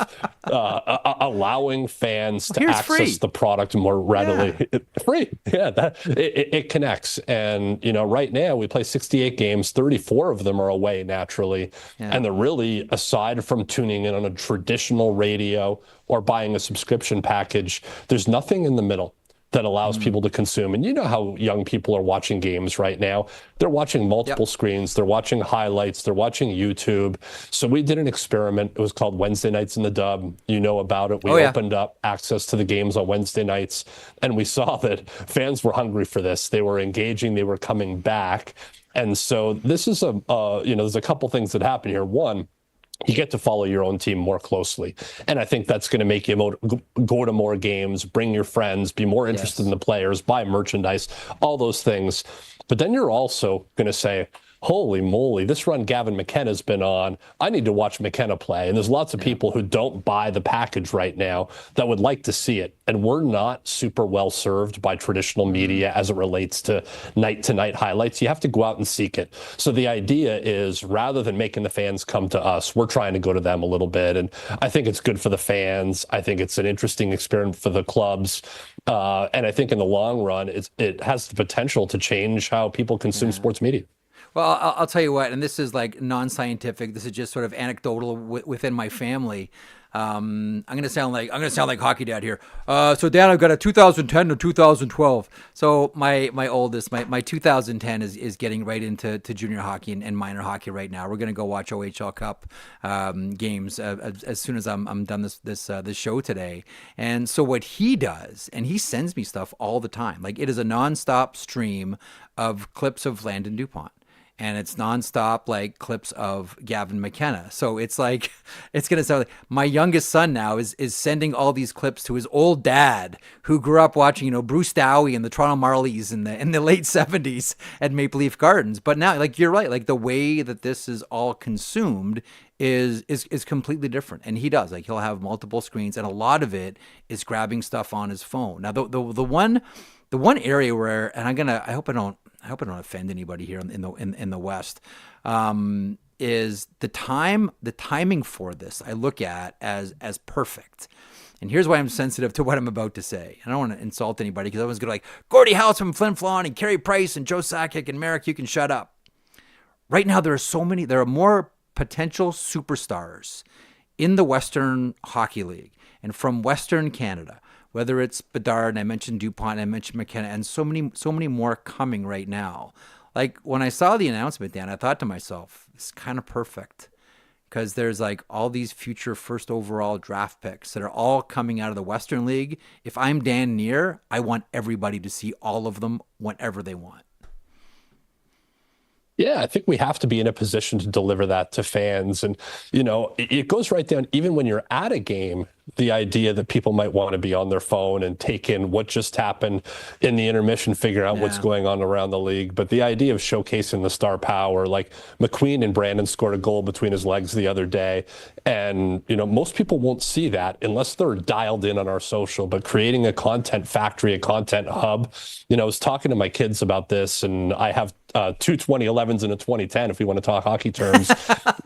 Speaker 6: allowing fans to access
Speaker 1: free.
Speaker 6: the product more readily, free, it connects. And right now we play 68 games, 34 of them are away naturally, and they're really, aside from tuning in on a traditional radio or buying a subscription package, there's nothing in the middle that allows people to consume. And you know how young people are watching games right now. They're watching multiple screens. They're watching highlights. They're watching YouTube. So we did an experiment. It was called Wednesday Nights in the Dub. You know about it. We opened up access to the games on Wednesday nights, and we saw that fans were hungry for this. They were engaging. They were coming back. And so this is there's a couple things that happen here. One, you get to follow your own team more closely. And I think that's going to make you go to more games, bring your friends, be more interested in the players, buy merchandise, all those things. But then you're also going to say, holy moly, this run Gavin McKenna's been on, I need to watch McKenna play. And there's lots of people who don't buy the package right now that would like to see it. And we're not super well served by traditional media as it relates to night-to-night highlights. You have to go out and seek it. So the idea is, rather than making the fans come to us, we're trying to go to them a little bit. And I think it's good for the fans. I think it's an interesting experiment for the clubs. And I think in the long run, it has the potential to change how people consume sports media.
Speaker 1: Well, I'll tell you what, and this is like non-scientific. This is just sort of anecdotal within my family. I'm gonna sound like hockey dad here. So Dad, I've got a 2010 to 2012. So my oldest, my 2010 is getting right into junior hockey and minor hockey right now. We're gonna go watch OHL Cup games as soon as I'm done this show today. And so what he does, and he sends me stuff all the time. Like, it is a nonstop stream of clips of Landon Dupont. And it's nonstop, like, clips of Gavin McKenna. So it's like, it's going to sound like my youngest son now is sending all these clips to his old dad, who grew up watching, Bruce Dowie and the Toronto Marlies in the late 70s at Maple Leaf Gardens. But now, like, you're right, like, the way that this is all consumed is completely different. And he does, like, he'll have multiple screens, and a lot of it is grabbing stuff on his phone. Now, the one area where, and I hope I don't offend anybody here in the West, is the timing for this I look at as perfect. And here's why I'm sensitive to what I'm about to say. I don't want to insult anybody, because everyone's going to like, Gordie House from Flin Flon and Carey Price and Joe Sakic and Marek, you can shut up. Right now, there are more potential superstars in the Western Hockey League and from Western Canada, whether it's Bedard, and I mentioned Dupont, and I mentioned McKenna, and so many more coming right now. Like, when I saw the announcement, Dan, I thought to myself, it's kind of perfect, because there's like all these future first overall draft picks that are all coming out of the Western League. If I'm Dan Neer, I want everybody to see all of them whenever they want.
Speaker 6: Yeah, I think we have to be in a position to deliver that to fans. And, it goes right down, even when you're at a game, the idea that people might want to be on their phone and take in what just happened in the intermission, figure out what's going on around the league. But the idea of showcasing the star power, like McQueen and Brandon scored a goal between his legs the other day. And, most people won't see that unless they're dialed in on our social. But creating a content factory, a content hub, I was talking to my kids about this, and I have two 2011s and a 2010, if we want to talk hockey terms.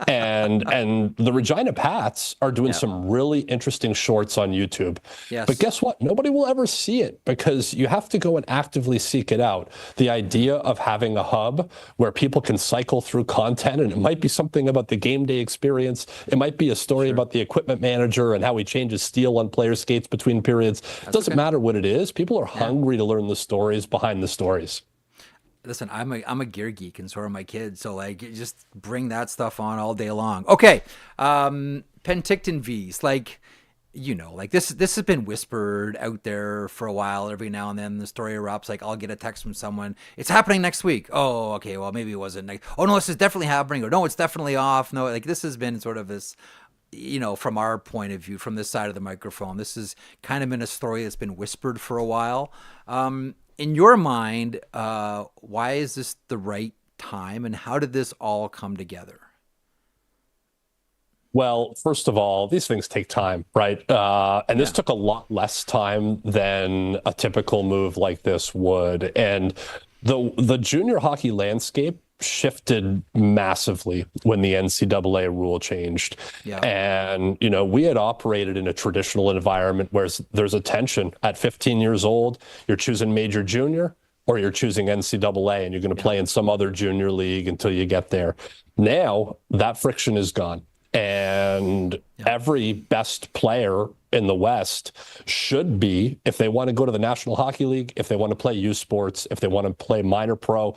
Speaker 6: and the Regina Pats are doing some really interesting shorts on YouTube.
Speaker 1: Yes.
Speaker 6: But guess what? Nobody will ever see it, because you have to go and actively seek it out. The idea of having a hub where people can cycle through content, and it might be something about the game day experience. It might be a story about the equipment manager and how he changes steel on player skates between periods. It doesn't matter what it is. People are hungry to learn the stories behind the stories.
Speaker 1: Listen, I'm a gear geek, and so are my kids. So, like, just bring that stuff on all day long. Okay, Penticton V's, like, this has been whispered out there for a while. Every now and then the story erupts. Like, I'll get a text from someone, it's happening next week. Oh, okay, well, maybe it wasn't next. Oh, no, this is definitely happening. Or no, it's definitely off. No, like, this has been sort of this, from our point of view, from this side of the microphone, this has kind of been a story that's been whispered for a while. In your mind, why is this the right time, and how did this all come together?
Speaker 6: Well, first of all, these things take time, right? And this took a lot less time than a typical move like this would. And the junior hockey landscape shifted massively when the NCAA rule changed.
Speaker 1: Yeah.
Speaker 6: And, we had operated in a traditional environment where there's a tension. At 15 years old, you're choosing major junior or you're choosing NCAA, and you're going to play in some other junior league until you get there. Now that friction is gone. And every best player in the West should be, if they want to go to the National Hockey League, if they want to play youth sports, if they want to play minor pro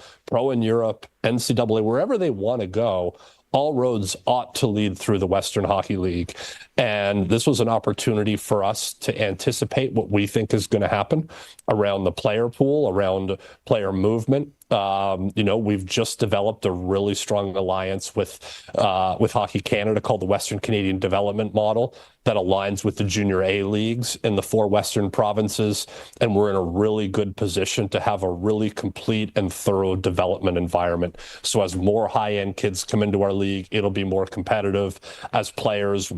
Speaker 6: in Europe, NCAA, wherever they want to go, all roads ought to lead through the Western Hockey League. And this was an opportunity for us to anticipate what we think is going to happen around the player pool, around player movement. We've just developed a really strong alliance with Hockey Canada called the Western Canadian Development Model that aligns with the Junior A leagues in the 4 Western provinces. And we're in a really good position to have a really complete and thorough development environment. So as more high-end kids come into our league, it'll be more competitive. As players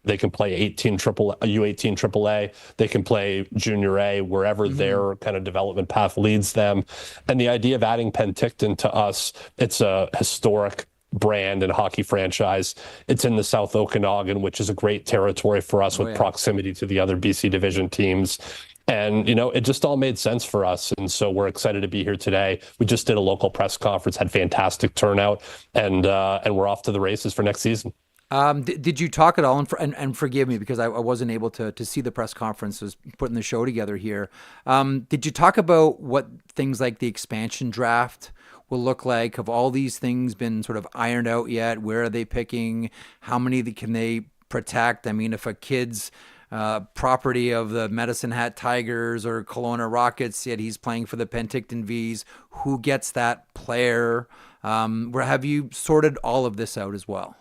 Speaker 6: they can play U18 AAA. They can play Junior A wherever their kind of development path leads them. And the idea of adding Penticton to us, it's a historic brand and hockey franchise. It's in the South Okanagan, which is a great territory for us with proximity to the other BC Division teams. And, it just all made sense for us. And so we're excited to be here today. We just did a local press conference, had fantastic turnout, and we're off to the races for next season.
Speaker 1: Did you talk at all, and forgive me because I wasn't able to see the press conference, was putting the show together here. Did you talk about what things like the expansion draft will look like? Have all these things been sort of ironed out yet? Where are they picking? How many can they protect? I mean, if a kid's property of the Medicine Hat Tigers or Kelowna Rockets, yet he's playing for the Penticton Vs, who gets that player? Have you sorted all of this out as well?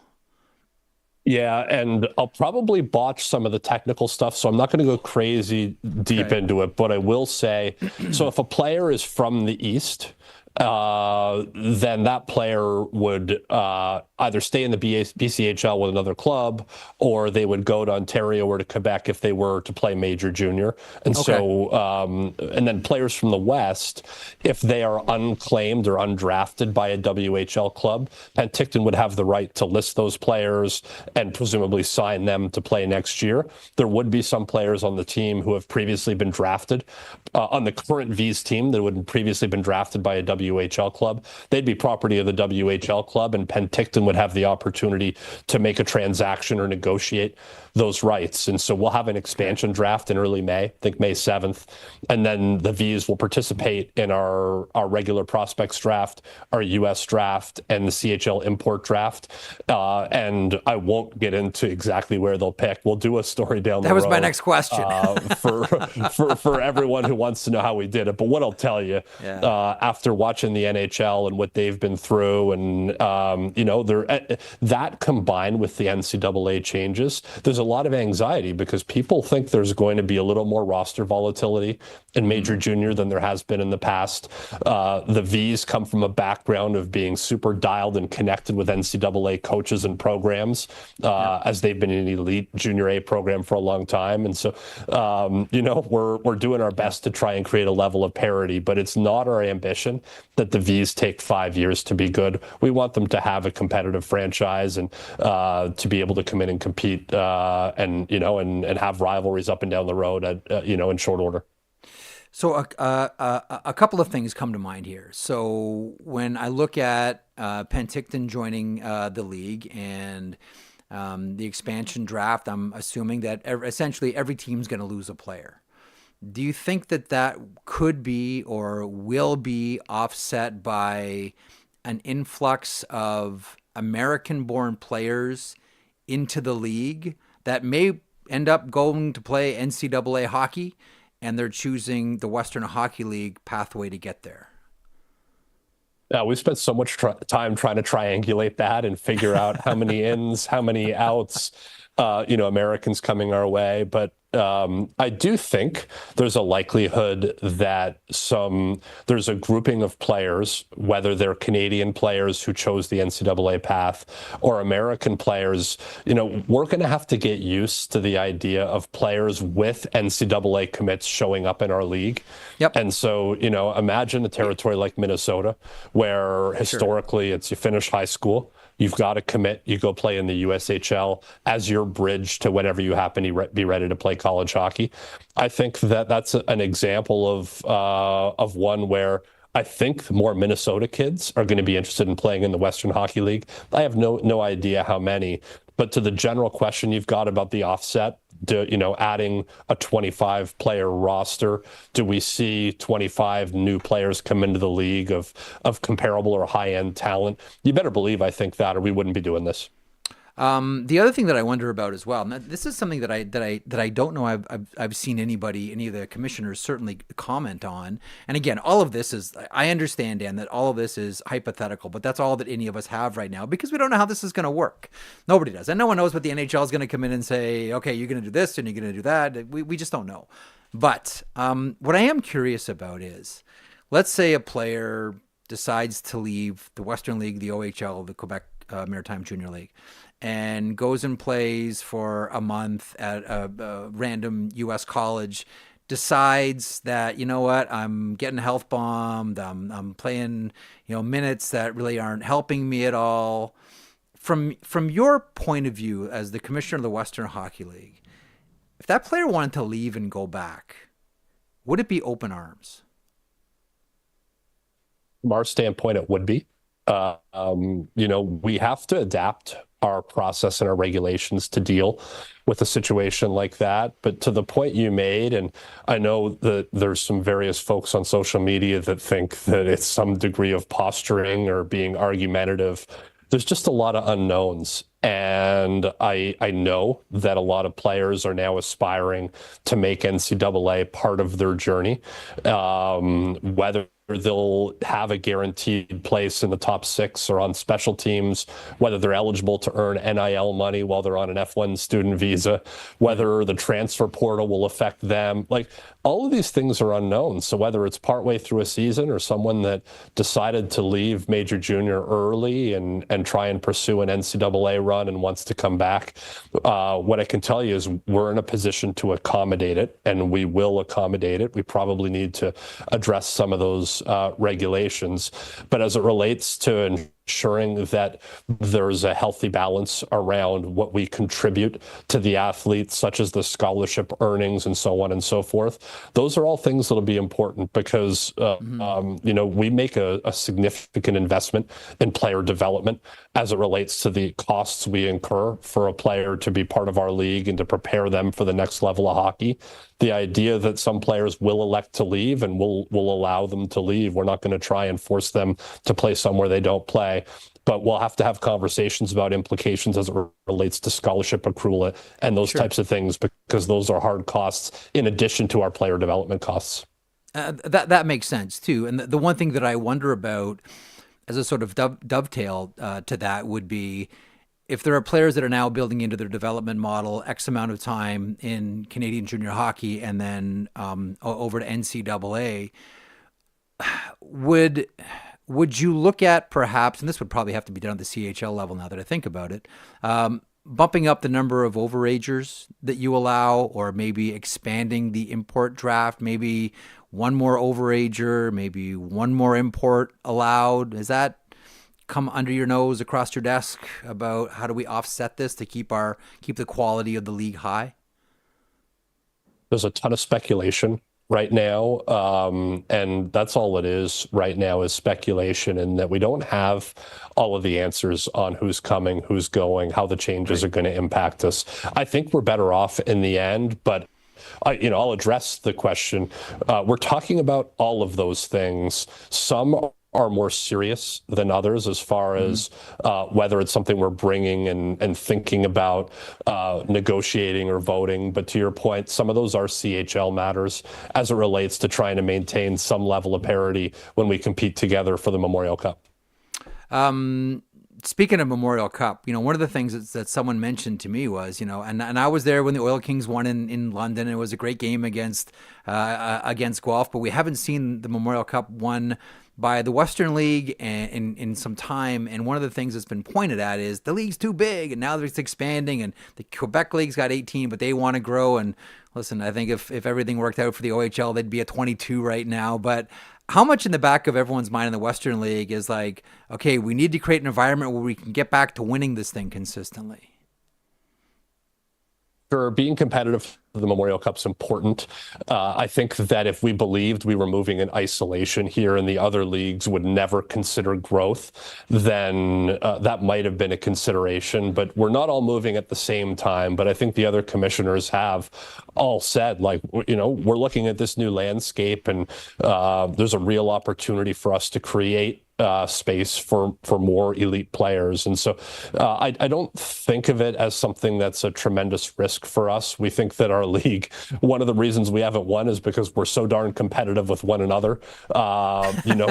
Speaker 6: Yeah, and I'll probably botch some of the technical stuff, so I'm not going to go crazy deep into it, but I will say, so if a player is from the East, then that player would either stay in the BCHL with another club, or they would go to Ontario or to Quebec if they were to play major junior. And so, and then players from the West, if they are unclaimed or undrafted by a WHL club, Penticton would have the right to list those players and presumably sign them to play next year. There would be some players on the team who have previously been drafted on the current V's team that would have previously been drafted by a WHL club. They'd be property of the WHL club, and Penticton would have the opportunity to make a transaction or negotiate those rights. And so we'll have an expansion draft in early May, I think May 7th. And then the V's will participate in our regular prospects draft, our US draft, and the CHL import draft. And I won't get into exactly where they'll pick. We'll do a story down the road.
Speaker 1: That was my next question.
Speaker 6: For everyone who wants to know how we did it. But what I'll tell you, after watching the NHL and what they've been through, and that combined with the NCAA changes, there's a lot of anxiety because people think there's going to be a little more roster volatility in major junior than there has been in the past. The V's come from a background of being super dialed and connected with NCAA coaches and programs, as they've been in an elite junior A program for a long time. And so, we're doing our best to try and create a level of parity, but it's not our ambition that the V's take 5 years to be good. We want them to have a competitive franchise and to be able to come in and compete and have rivalries up and down the road in short order.
Speaker 1: So a couple of things come to mind here. So when I look at Penticton joining the league and the expansion draft, I'm assuming that essentially every team's going to lose a player. Do you think that could be or will be offset by an influx of American-born players into the league that may end up going to play NCAA hockey, and they're choosing the Western Hockey League pathway to get there?
Speaker 6: Yeah, we spent so much time trying to triangulate that and figure out how many ins, how many outs, Americans coming our way. But I do think there's a likelihood that there's a grouping of players, whether they're Canadian players who chose the NCAA path or American players. We're going to have to get used to the idea of players with NCAA commits showing up in our league.
Speaker 1: Yep.
Speaker 6: And so, imagine a territory like Minnesota, where historically it's you finish high school, you've got to commit, you go play in the USHL as your bridge to whenever you happen to be ready to play college hockey. I think that's an example of one where I think more Minnesota kids are going to be interested in playing in the Western Hockey League. I have no idea how many, but to the general question you've got about the offset, adding a 25-player roster, do we see 25 new players come into the league of comparable or high-end talent? You better believe I think that, or we wouldn't be doing this.
Speaker 1: The other thing that I wonder about as well, and this is something that I don't know I've seen any of the commissioners certainly comment on. And again, all of this is, I understand, Dan, that all of this is hypothetical, but that's all that any of us have right now because we don't know how this is going to work. Nobody does. And no one knows what the NHL is going to come in and say, okay, you're going to do this and you're going to do that. We just don't know. But what I am curious about is, let's say a player decides to leave the Western League, the OHL, the Quebec Maritime Junior League, and goes and plays for a month at a random U.S. college, decides that, you know what, I'm getting health bombed, I'm playing, minutes that really aren't helping me at all. From your point of view as the commissioner of the Western Hockey League, if that player wanted to leave and go back, would it be open arms?
Speaker 6: From our standpoint, it would be. We have to adapt our process and our regulations to deal with a situation like that. But to the point you made, and I know that there's some various folks on social media that think that it's some degree of posturing or being argumentative. There's just a lot of unknowns. And I know that a lot of players are now aspiring to make NCAA part of their journey, whether they'll have a guaranteed place in the top six or on special teams, whether they're eligible to earn NIL money while they're on an F1 student visa, whether the transfer portal will affect them. Like, all of these things are unknown. So whether it's partway through a season or someone that decided to leave major junior early and try and pursue an NCAA run and wants to come back, what I can tell you is we're in a position to accommodate it, and we will accommodate it. We probably need to address some of those regulations. But as it relates to ensuring that there's a healthy balance around what we contribute to the athletes, such as the scholarship earnings and so on and so forth, those are all things that'll be important because, we make a significant investment in player development as it relates to the costs we incur for a player to be part of our league and to prepare them for the next level of hockey. The idea that some players will elect to leave and we'll allow them to leave. We're not going to try and force them to play somewhere they don't play. But we'll have to have conversations about implications as it relates to scholarship accrual and those types of things, because those are hard costs in addition to our player development costs.
Speaker 1: That makes sense too. And the one thing that I wonder about as a sort of dovetail to that would be, if there are players that are now building into their development model X amount of time in Canadian junior hockey and then over to NCAA, would you look at perhaps, and this would probably have to be done at the CHL level now that I think about it, bumping up the number of overagers that you allow, or maybe expanding the import draft, maybe one more overager, maybe one more import allowed? Is that come under your nose, across your desk, about how do we offset this to keep the quality of the league high?
Speaker 6: There's a ton of speculation right now, and that's all it is right now, is speculation, and that we don't have all of the answers on who's coming, who's going, how the changes are going to impact us. I think we're better off in the end, but I'll address the question. We're talking about all of those things. Some are more serious than others as far as whether it's something we're bringing and thinking about negotiating or voting. But to your point, some of those are CHL matters as it relates to trying to maintain some level of parity when we compete together for the Memorial Cup.
Speaker 1: Speaking of Memorial Cup, one of the things that someone mentioned to me was, and I was there when the Oil Kings won in London. It was a great game against Guelph, but we haven't seen the Memorial Cup won by the Western League in some time. And one of the things that's been pointed at is the league's too big, and now it's expanding, and the Quebec League's got 18, but they want to grow. And listen, I think if everything worked out for the OHL, they'd be at 22 right now. But how much in the back of everyone's mind in the Western League is like, okay, we need to create an environment where we can get back to winning this thing consistently?
Speaker 6: For being competitive, the Memorial Cup's important. I think that if we believed we were moving in isolation here and the other leagues would never consider growth, then that might have been a consideration. But we're not all moving at the same time. But I think the other commissioners have all said, like, we're looking at this new landscape, and there's a real opportunity for us to create space for more elite players. And so I don't think of it as something that's a tremendous risk for us. We think that our league, one of the reasons we haven't won is because we're so darn competitive with one another.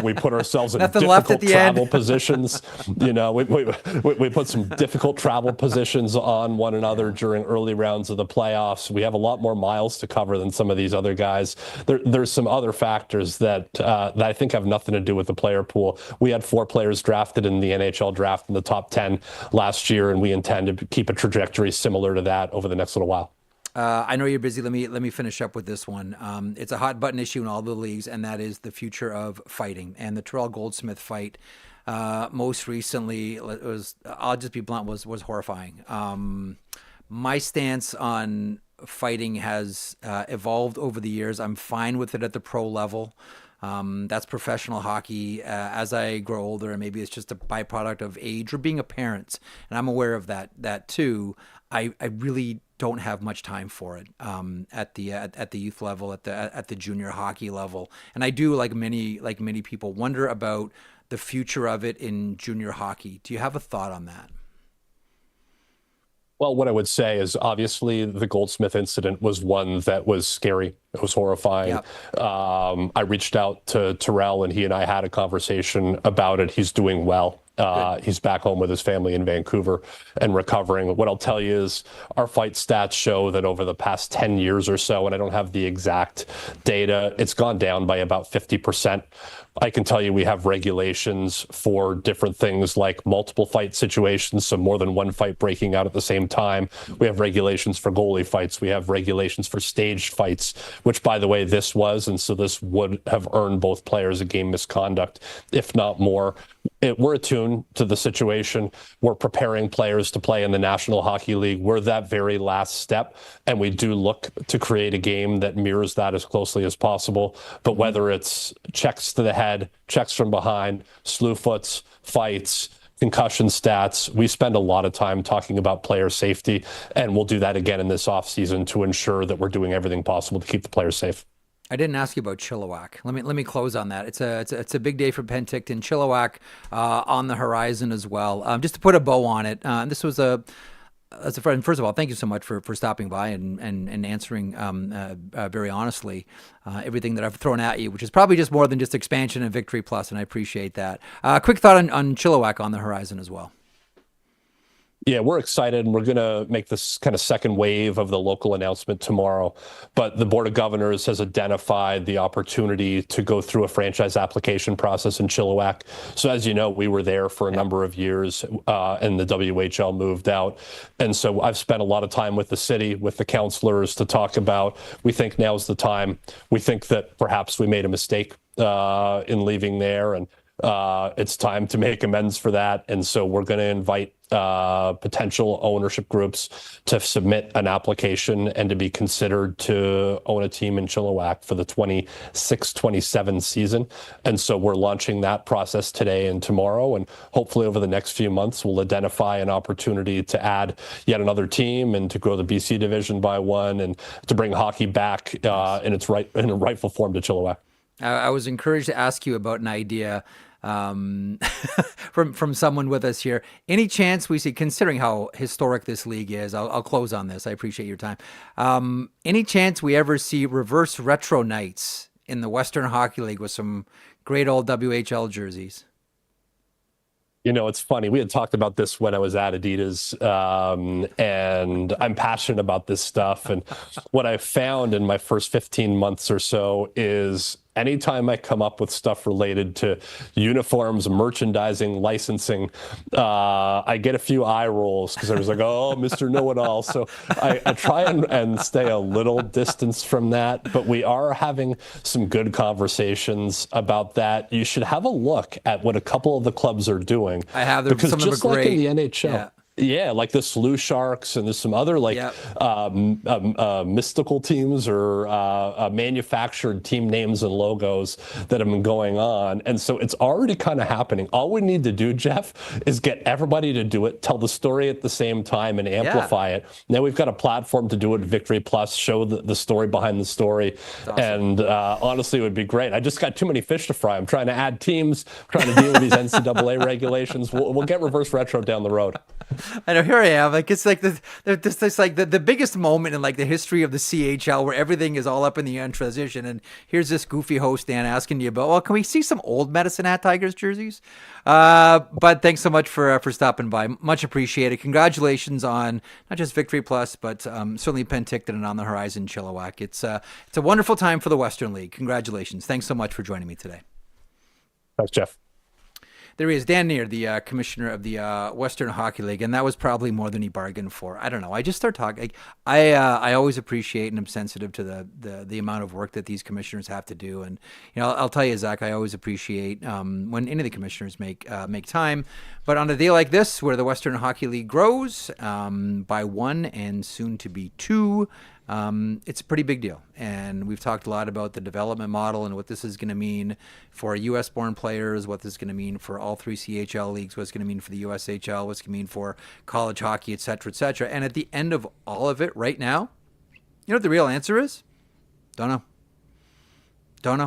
Speaker 6: We put ourselves in difficult travel positions. We put some difficult travel positions on one another during early rounds of the playoffs. We have a lot more miles to cover than some of these other guys. There's some other factors that I think have nothing to do with the player pool. We had 4 players drafted in the NHL draft in the top 10 last year, and we intend to keep a trajectory similar to that over the next little while.
Speaker 1: I know you're busy. Let me finish up with this one. It's a hot button issue in all the leagues, and that is the future of fighting. And the Terrell Goldsmith fight, most recently, I'll just be blunt, was horrifying. My stance on fighting has evolved over the years. I'm fine with it at the pro level. That's professional hockey. As I grow older, and maybe it's just a byproduct of age or being a parent, and I'm aware of that too. I really don't have much time for it at the youth level, at the junior hockey level, and I do, like many people, wonder about the future of it in junior hockey. Do you have a thought on that?
Speaker 6: Well, what I would say is obviously the Goldsmith incident was one that was scary. It was horrifying. Yep. I reached out to Terrell, and he and I had a conversation about it. He's doing well. He's back home with his family in Vancouver and recovering. What I'll tell you is our fight stats show that over the past 10 years or so, and I don't have the exact data, it's gone down by about 50%. I can tell you we have regulations for different things like multiple fight situations, so more than one fight breaking out at the same time. We have regulations for goalie fights. We have regulations for staged fights, which, by the way, this was, and so this would have earned both players a game misconduct, if not more. We're attuned to the situation. We're preparing players to play in the National Hockey League. We're that very last step, and we do look to create a game that mirrors that as closely as possible. But whether it's checks to the head, checks from behind, slew foots, fights, concussion stats, we spend a lot of time talking about player safety, and we'll do that again in this offseason to ensure that we're doing everything possible to keep the players safe.
Speaker 1: I didn't ask you about Chilliwack. Let me close on that. It's a big day for Penticton. Chilliwack on the horizon as well. Just to put a bow on it, this was as a friend. First of all, thank you so much for stopping by and answering very honestly everything that I've thrown at you, which is probably just more than just expansion and Victory Plus, and I appreciate that. Quick thought on Chilliwack on the horizon as well.
Speaker 6: Yeah, we're excited, and we're going to make this kind of second wave of the local announcement tomorrow. But the Board of Governors has identified the opportunity to go through a franchise application process in Chilliwack. So as you know, we were there for a number of years, and the WHL moved out. And so I've spent a lot of time with the city, with the councilors, to talk about, we think now's the time. We think that perhaps we made a mistake in leaving there, and it's time to make amends for that. And so we're going to invite potential ownership groups to submit an application and to be considered to own a team in Chilliwack for the 26-27 season. And so we're launching that process today and tomorrow, and hopefully over the next few months we'll identify an opportunity to add yet another team and to grow the BC division by one and to bring hockey back in a rightful form to Chilliwack.
Speaker 1: I was encouraged to ask you about an idea from someone with us here. Any chance we see, considering how historic this league is, I'll close on this. I appreciate your time. Any chance we ever see reverse retro nights in the Western Hockey League with some great old WHL jerseys?
Speaker 6: It's funny. We had talked about this when I was at Adidas, and I'm passionate about this stuff. And what I've found in my first 15 months or so is anytime I come up with stuff related to uniforms, merchandising, licensing, I get a few eye rolls because I was like, oh, Mr. Know-It-All. So I try and stay a little distance from that. But we are having some good conversations about that. You should have a look at what a couple of the clubs are doing.
Speaker 1: I have.
Speaker 6: Because
Speaker 1: some
Speaker 6: just
Speaker 1: of them are
Speaker 6: like
Speaker 1: great.
Speaker 6: in the NHL.
Speaker 1: Yeah.
Speaker 6: Yeah, like the Slew Sharks, and there's some other mystical teams or manufactured team names and logos that have been going on. And so it's already kind of happening. All we need to do, Jeff, is get everybody to do it, tell the story at the same time and amplify it. Now we've got a platform to do it, Victory Plus, show the story behind the story. Awesome. And honestly, it would be great. I just got too many fish to fry. I'm trying to add teams, trying to deal with these NCAA regulations. We'll get reverse retro down the road.
Speaker 1: I know. Here I am. Like it's like the biggest moment in like the history of the CHL where everything is all up in the air in transition. And here's this goofy host Dan asking you about, well, can we see some old Medicine Hat Tigers jerseys? But thanks so much for stopping by. Much appreciated. Congratulations on not just Victory Plus, but certainly Penticton and On the Horizon Chilliwack. It's a wonderful time for the Western League. Congratulations. Thanks so much for joining me today.
Speaker 6: Thanks, Jeff.
Speaker 1: There he is, Dan Neer, the commissioner of the Western Hockey League, and that was probably more than he bargained for. I don't know. I just start talking. I always appreciate and I'm sensitive to the amount of work that these commissioners have to do, and I'll tell you, Zach, I always appreciate when any of the commissioners make time. But on a day like this, where the Western Hockey League grows by one and soon to be two. It's a pretty big deal. And we've talked a lot about the development model and what this is going to mean for U.S.-born players, what this is going to mean for all three CHL leagues, what it's going to mean for the USHL, what's going to mean for college hockey, et cetera, et cetera. And at the end of all of it right now, you know what the real answer is? Don't know.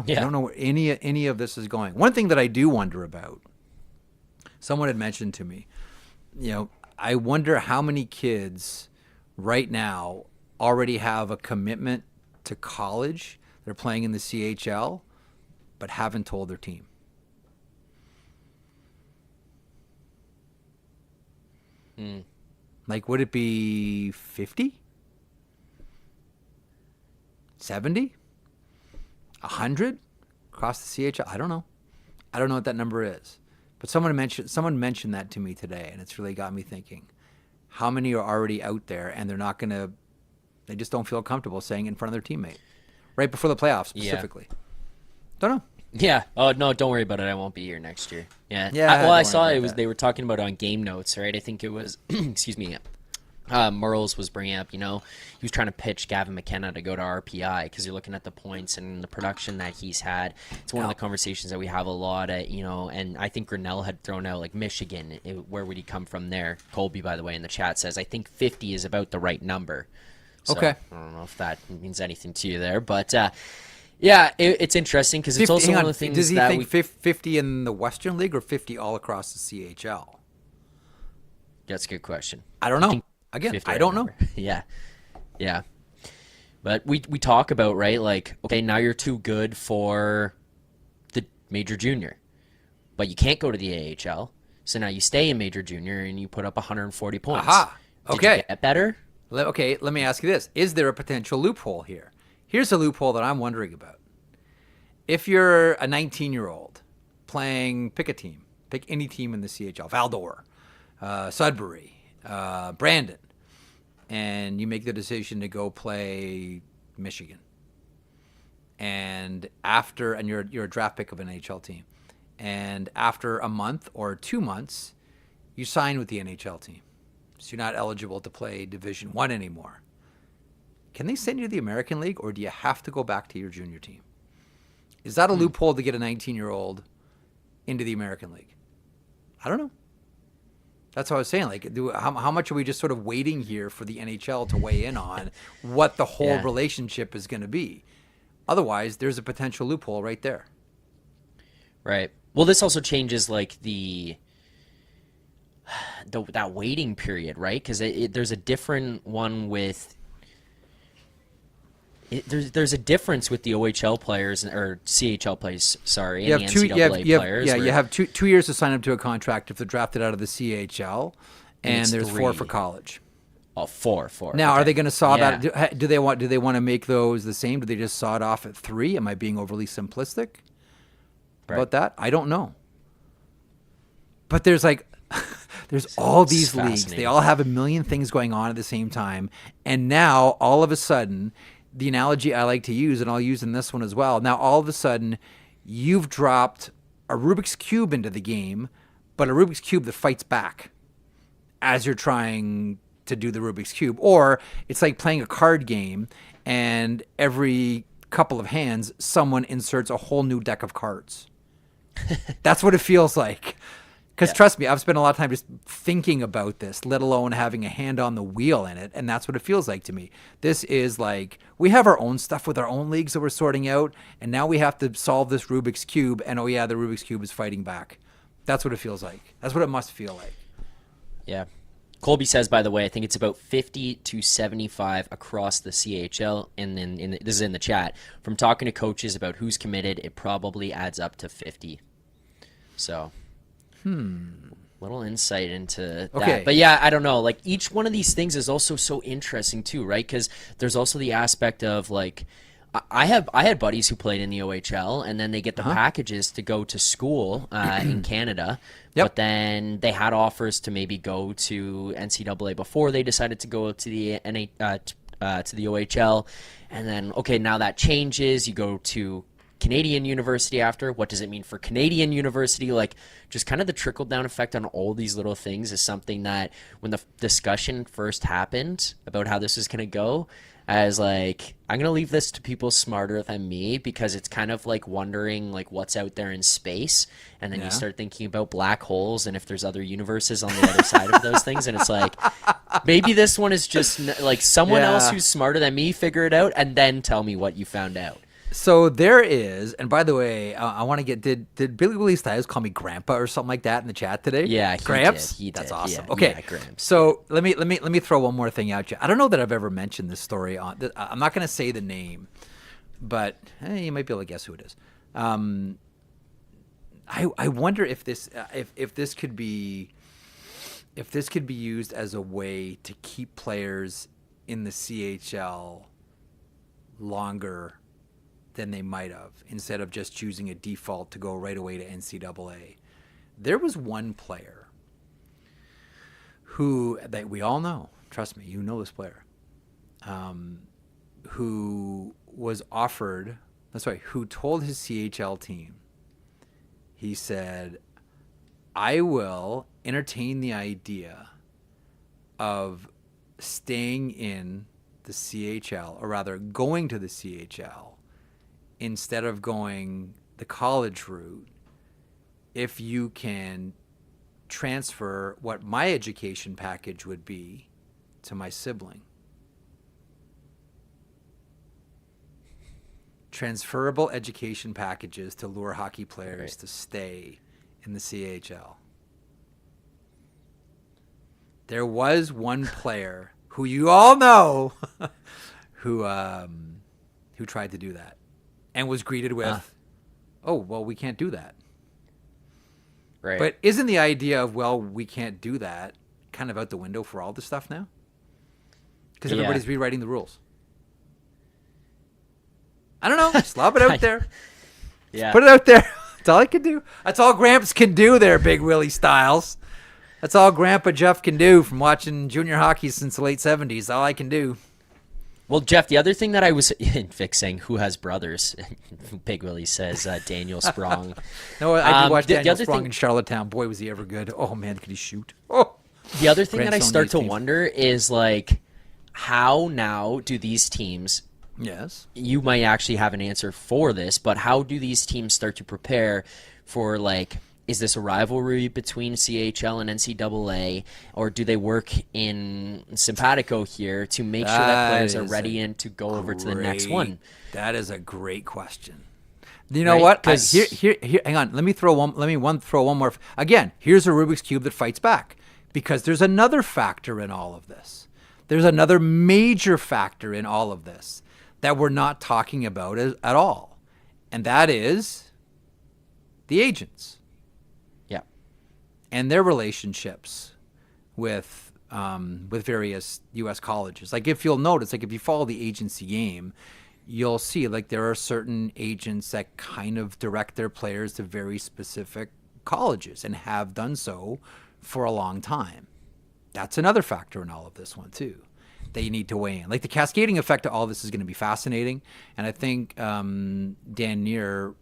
Speaker 1: Yeah. I don't know where any of this is going. One thing that I do wonder about, someone had mentioned to me, I wonder how many kids right now already have a commitment to college. They're playing in the CHL, but haven't told their team. Like, would it be 50? 70? 100 across the CHL? I don't know. I don't know what that number is. But someone mentioned that to me today, and it's really got me thinking. How many are already out there, and they just don't feel comfortable saying it in front of their teammate right before the playoffs specifically. Yeah. Don't know.
Speaker 2: Yeah. Oh, no, don't worry about it. I won't be here next year. Yeah. I saw it was, they were talking about on game notes, right? I think it was, excuse me, Merles was bringing up, he was trying to pitch Gavin McKenna to go to RPI because you're looking at the points and the production that he's had. It's one of the conversations that we have a lot at, and I think Grinnell had thrown out like Michigan. Where would he come from there? Colby, by the way, in the chat says, I think 50 is about the right number. So, okay. I don't know if that means anything to you there, but it's interesting because it's also one of the things.
Speaker 1: Does he think 50 in the Western League or 50 all across the CHL?
Speaker 2: That's a good question.
Speaker 1: I don't know. Again, I don't know.
Speaker 2: Yeah. But we talk about, right, like, okay, now you're too good for the Major Junior, but you can't go to the AHL, so now you stay in Major Junior and you put up 140 points.
Speaker 1: Aha. Okay.
Speaker 2: Did you get better?
Speaker 1: Okay, let me ask you this. Is there a potential loophole here? Here's a loophole that I'm wondering about. If you're a 19-year-old pick a team. Pick any team in the CHL. Valdor, Sudbury, Brandon. And you make the decision to go play Michigan. And you're a draft pick of an NHL team. And after a month or 2 months, you sign with the NHL team. So you're not eligible to play Division I anymore. Can they send you to the American League, or do you have to go back to your junior team? Is that a loophole to get a 19-year-old into the American League? I don't know. That's what I was saying. Like, how much are we just sort of waiting here for the NHL to weigh in on what the whole relationship is going to be? Otherwise, there's a potential loophole right there.
Speaker 2: Right. Well, this also changes like that waiting period, right? Because there's a different one with there's a difference with the OHL players or CHL players, sorry,
Speaker 1: You
Speaker 2: and
Speaker 1: have
Speaker 2: the
Speaker 1: two.
Speaker 2: NCAA players.
Speaker 1: You have 2 years to sign up to a contract if they're drafted out of the CHL, and
Speaker 2: it's
Speaker 1: there's 4
Speaker 2: 3.
Speaker 1: for college.
Speaker 2: Oh, four.
Speaker 1: Now,
Speaker 2: okay.
Speaker 1: are they going to saw
Speaker 2: Yeah.
Speaker 1: that? Do they want to make those the same? Do they just saw it off at 3? Am I being overly simplistic about that? I don't know. But there's there's all these leagues. They all have a million things going on at the same time, and now all of a sudden, the analogy I like to use, and I'll use in this one as well. Now, all of a sudden, you've dropped a Rubik's Cube into the game, but a Rubik's Cube that fights back as you're trying to do the Rubik's Cube. Or it's like playing a card game, and every couple of hands, someone inserts a whole new deck of cards. That's what it feels like. Because trust me, I've spent a lot of time just thinking about this, let alone having a hand on the wheel in it. And that's what it feels like to me. This is like, we have our own stuff with our own leagues that we're sorting out. And now we have to solve this Rubik's Cube. And oh yeah, the Rubik's Cube is fighting back. That's what it feels like. That's what it must feel like.
Speaker 2: Yeah. Colby says, by the way, I think it's about 50 to 75 across the CHL. And then this is in the chat. From talking to coaches about who's committed, it probably adds up to 50. So... little insight into that. But yeah, I don't know. Like, each one of these things is also so interesting too, right? Because there's also the aspect of like, I had buddies who played in the OHL, and then they get the packages to go to school in Canada. But then they had offers to maybe go to NCAA before they decided to go to the to the OHL, and then now that changes. You go to Canadian university after. What does it mean for Canadian university? Like, just kind of the trickle down effect on all these little things is something that when the discussion first happened about how this is going to go, I was like, I'm going to leave this to people smarter than me, because it's kind of like wondering like what's out there in space. And then you start thinking about black holes and if there's other universes on the other side of those things. And it's like, maybe this one is just like someone else who's smarter than me figure it out and then tell me what you found out.
Speaker 1: So there is, and by the way, I want to get, did Billy Willie Styles call me Grandpa or something like that in the chat today?
Speaker 2: Yeah,
Speaker 1: Gramps?
Speaker 2: He did.
Speaker 1: That's awesome.
Speaker 2: Yeah,
Speaker 1: okay,
Speaker 2: yeah, Gramps.
Speaker 1: So let me throw one more thing at you. I don't know that I've ever mentioned this story on. I'm not going to say the name, but you might be able to guess who it is. I wonder if this could be used as a way to keep players in the CHL longer than they might have, instead of just choosing a default to go right away to NCAA. There was one player who, that we all know, trust me, you know this player, who was offered, who told his CHL team, he said, I will entertain the idea of staying in the CHL, or rather going to the CHL, instead of going the college route, if you can transfer what my education package would be to my sibling. Transferable education packages to lure hockey players to stay in the CHL. There was one player who you all know who tried to do that. And was greeted with, oh, well, we can't do that.
Speaker 2: Right.
Speaker 1: But isn't the idea of, well, we can't do that kind of out the window for all this stuff now? Because everybody's rewriting the rules. I don't know. Just lob it out there.
Speaker 2: Yeah.
Speaker 1: Put it out there. That's all I can do. That's all Gramps can do there, Big Willie Styles. That's all Grandpa Jeff can do from watching junior hockey since the late 70s. All I can do.
Speaker 2: Well, Jeff, the other thing that I was fixing, who has brothers? Big Willie says Daniel Sprong.
Speaker 1: No, I did watch Daniel
Speaker 2: other
Speaker 1: Sprong
Speaker 2: thing,
Speaker 1: in Charlottetown. Boy, was he ever good. Oh, man, could he shoot. Oh.
Speaker 2: The other thing that I
Speaker 1: Grandson
Speaker 2: start to
Speaker 1: 18th.
Speaker 2: wonder is, like, how now do these teams,
Speaker 1: Yes.
Speaker 2: you might actually have an answer for this, but how do these teams start to prepare for, like, is this a rivalry between CHL and NCAA, or do they work in simpatico here to make sure that players are ready and to go over to the next one?
Speaker 1: That is a great question. You know
Speaker 2: Right?
Speaker 1: what?
Speaker 2: 'Cause-
Speaker 1: Here, hang on. Let me throw one more. Again, here's a Rubik's Cube that fights back, because there's another factor in all of this. There's another major factor in all of this. that we're not talking about at all, and that is the agents.
Speaker 2: Yeah.
Speaker 1: And their relationships with various U.S. colleges. Like, if you'll notice, like if you follow the agency game, you'll see like there are certain agents that kind of direct their players to very specific colleges and have done so for a long time. That's another factor in all of this one too that you need to weigh in. Like, the cascading effect of all this is going to be fascinating, and I think Dan Neer,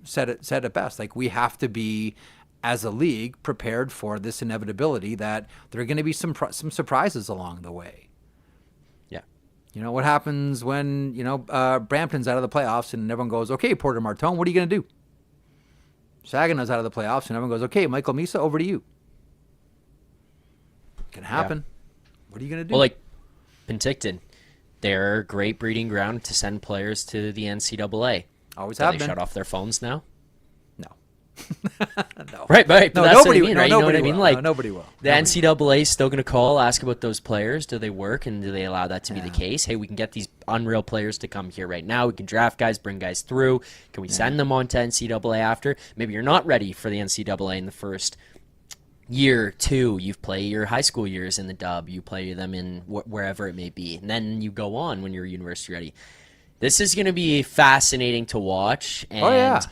Speaker 1: said it best. Like, we have to be, as a league, prepared for this inevitability that there are going to be some surprises along the way.
Speaker 2: Yeah.
Speaker 1: What happens when Brampton's out of the playoffs and everyone goes, okay, Porter Martone, what are you going to do? Saginaw's out of the playoffs and everyone goes, okay, Michael Misa, over to you. It can happen. Yeah. What are you going to do?
Speaker 2: Well, like Penticton, they're a great breeding ground to send players to the NCAA.
Speaker 1: Always
Speaker 2: Do
Speaker 1: have
Speaker 2: they
Speaker 1: been.
Speaker 2: shut off their phones now?
Speaker 1: No. No.
Speaker 2: Right, but
Speaker 1: No,
Speaker 2: that's
Speaker 1: nobody,
Speaker 2: what I mean,
Speaker 1: no,
Speaker 2: right? You know what
Speaker 1: nobody
Speaker 2: I mean?
Speaker 1: will.
Speaker 2: Like,
Speaker 1: No, nobody will.
Speaker 2: The NCAA is still going to call, ask about those players. Do they work, and do they allow that to be the case? Hey, we can get these unreal players to come here right now. We can draft guys, bring guys through. Can we send them on to NCAA after? Maybe you're not ready for the NCAA in the first year, two. You play your high school years in the dub. You play them in wherever it may be. And then you go on when you're university ready. This is going to be fascinating to watch. And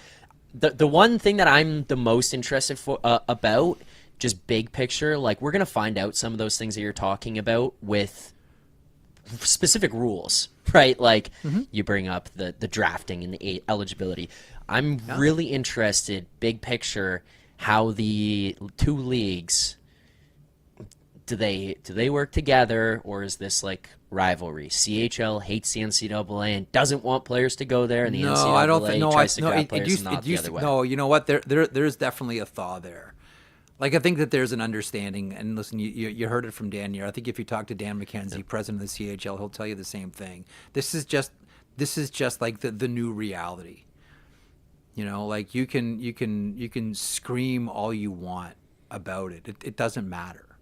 Speaker 2: the one thing that I'm the most interested about, just big picture, like, we're going to find out some of those things that you're talking about with specific rules, right? Like, you bring up the drafting and the eligibility. I'm really interested, big picture, how the two leagues, do they work together, or is this like rivalry? CHL hates the NCAA and doesn't want players to go there, and the NCAA
Speaker 1: I don't think. No,
Speaker 2: tries to grab players not the other way.
Speaker 1: No, you know what? There's definitely a thaw there. Like, I think that there's an understanding, and listen, you heard it from Dan here. I think if you talk to Dan McKenzie, president of the CHL, he'll tell you the same thing. This is just like the new reality. Like, you can scream all you want about it. It doesn't matter,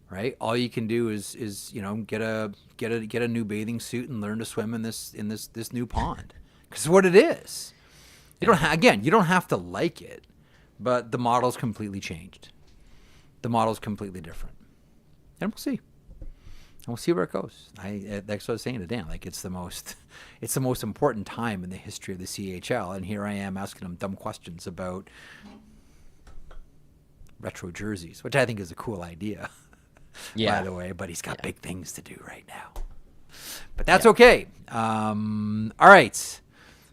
Speaker 1: right? All you can do is get a new bathing suit and learn to swim in this new pond, because what it is. You don't have to like it, but the model's completely changed. The model's completely different, and we'll see. And we'll see where it goes. That's what I was saying to Dan. Like, it's the most important time in the history of the CHL, and here I am asking him dumb questions about retro jerseys, which I think is a cool idea.
Speaker 2: Yeah.
Speaker 1: By the way, but he's got big things to do right now. But that's okay. All right.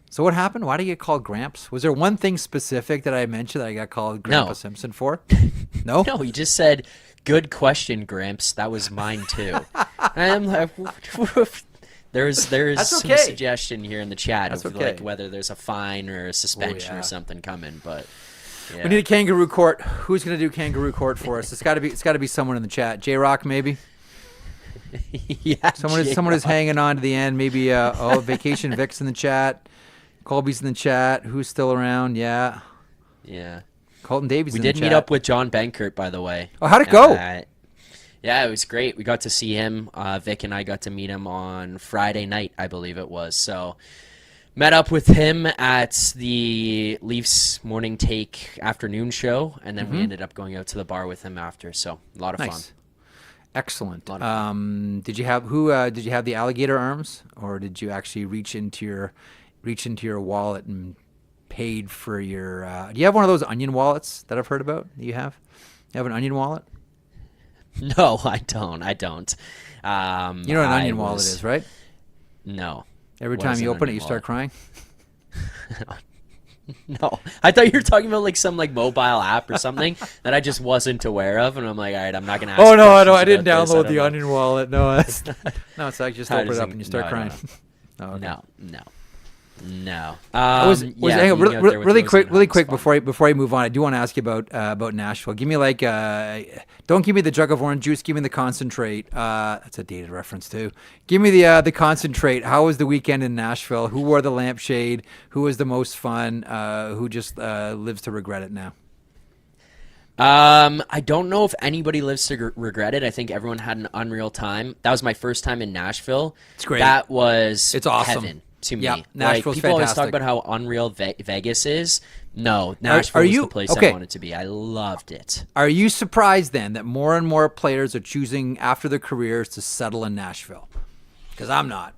Speaker 1: So what happened? Why did you get called Gramps? Was there one thing specific that I mentioned that I got called Grandpa Simpson for? No?
Speaker 2: No, you just said, good question, Gramps. That was mine too. I'm like, there's some suggestion here in the chat of like whether there's a fine or a suspension or something coming, but
Speaker 1: we need a kangaroo court. Who's going to do kangaroo court for us? It's got to be someone in the chat. J-Rock, maybe.
Speaker 2: Yeah,
Speaker 1: someone is hanging on to the end. Maybe Vacation Vic's in the chat. Colby's in the chat. Who's still around? Yeah. Colton Davies.
Speaker 2: We did meet up with John Benkert, by the way.
Speaker 1: Oh, how'd it go?
Speaker 2: Yeah, it was great. We got to see him. Vic and I got to meet him on Friday night, I believe it was. So, met up with him at the Leafs Morning Take afternoon show, and then we ended up going out to the bar with him after. So, a lot of fun.
Speaker 1: Excellent. Did you have the alligator arms, or did you actually reach into your wallet and paid for your? Do you have one of those onion wallets that I've heard about? That you have an onion wallet?
Speaker 2: No, I don't.
Speaker 1: You know what an onion wallet is, right?
Speaker 2: No.
Speaker 1: Every time you open it, you start crying.
Speaker 2: No, I thought you were talking about like some like mobile app or something that I just wasn't aware of, and I'm like, all right, I'm not gonna ask.
Speaker 1: Oh no, I didn't download the onion wallet. No, it's like just open it up and you start crying.
Speaker 2: No.
Speaker 1: Really quick before I move on, I do want to ask you about Nashville. Give me don't give me the jug of orange juice. Give me the concentrate. That's a dated reference too. Give me the concentrate. How was the weekend in Nashville? Who wore the lampshade? Who was the most fun? Who just lives to regret it now?
Speaker 2: I don't know if anybody lives to regret it. I think everyone had an unreal time. That was my first time in Nashville.
Speaker 1: It's great.
Speaker 2: It's
Speaker 1: awesome.
Speaker 2: Heaven to me.
Speaker 1: Yeah,
Speaker 2: Like,
Speaker 1: Nashville's
Speaker 2: people always
Speaker 1: fantastic.
Speaker 2: talk about how unreal Vegas is. No, Nashville was the place I wanted to be. I loved it.
Speaker 1: Are you surprised then that more and more players are choosing after their careers to settle in Nashville? Because I'm not.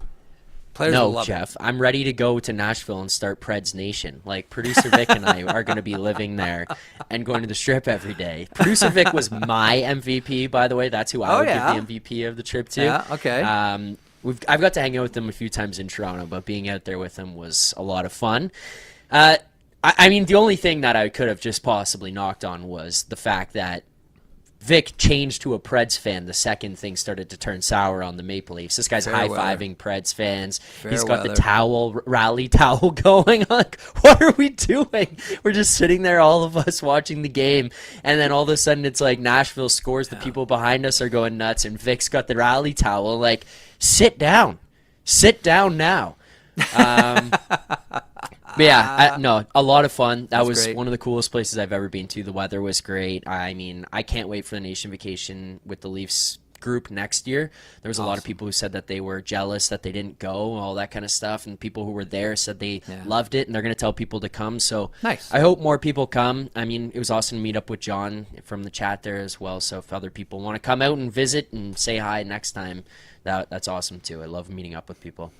Speaker 1: Players will
Speaker 2: No,
Speaker 1: love
Speaker 2: Jeff, I'm ready to go to Nashville and start Preds Nation. Like, producer Vic and I are going to be living there and going to the Strip every day. Producer Vic was my MVP, by the way. That's who I would give the MVP of the trip to.
Speaker 1: Yeah, okay.
Speaker 2: I've got to hang out with him a few times in Toronto, but being out there with him was a lot of fun. I mean, the only thing that I could have just possibly knocked on was the fact that Vic changed to a Preds fan the second things started to turn sour on the Maple Leafs. This guy's high-fiving Preds fans. He's got the rally towel going. Like, what are we doing? We're just sitting there, all of us, watching the game, and then all of a sudden it's like Nashville scores. The people behind us are going nuts, and Vic's got the rally towel. Like, sit down. Sit down now. But yeah, no, a lot of fun. That was
Speaker 1: great.
Speaker 2: one of the coolest places I've ever been to. The weather was great. I mean, I can't wait for the nation vacation with the Leafs group next year. There was a lot of people who said that they were jealous that they didn't go and all that kind of stuff. And people who were there said they loved it and they're going to tell people to come. So
Speaker 1: nice.
Speaker 2: I hope more people come. I mean, it was awesome to meet up with John from the chat there as well. So if other people want to come out and visit and say hi next time, that's awesome too. I love meeting up with people.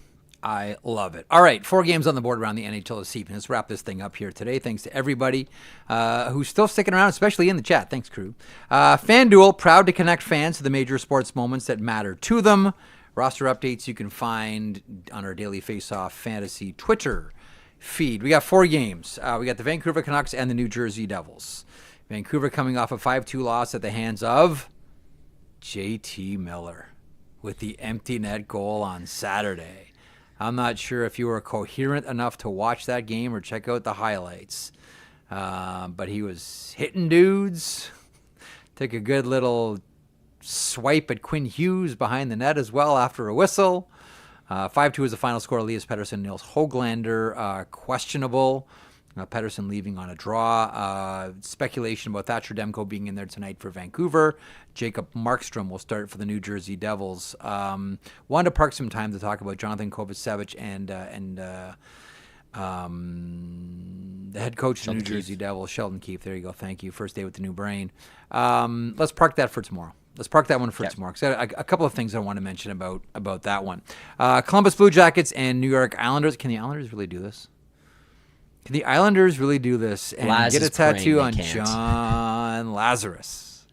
Speaker 1: I love it. All right, 4 games on the board around the NHL this evening. Let's wrap this thing up here today. Thanks to everybody who's still sticking around, especially in the chat. Thanks, crew. FanDuel, proud to connect fans to the major sports moments that matter to them. Roster updates you can find on our daily Faceoff Fantasy Twitter feed. We got 4 games. We got the Vancouver Canucks and the New Jersey Devils. Vancouver coming off a 5-2 loss at the hands of JT Miller with the empty net goal on Saturday. I'm not sure if you were coherent enough to watch that game or check out the highlights, but he was hitting dudes. Took a good little swipe at Quinn Hughes behind the net as well after a whistle. 5-2 is the final score. Elias Pettersson, Nils Höglander, questionable. Pettersson leaving on a draw. Speculation about Thatcher Demko being in there tonight for Vancouver. Jacob Markstrom will start for the New Jersey Devils. Wanted to park some time to talk about Jonathan Kovacevic and the head coach of the New Jersey Devils, Sheldon Keefe. There you go. Thank you. First day with the new brain. Let's park that for tomorrow. Let's park that one for tomorrow. Because I got a couple of things I want to mention about that one. Columbus Blue Jackets and New York Islanders. Can the Islanders really do this? Can the Islanders really do this and get a tattoo on John Lazarus?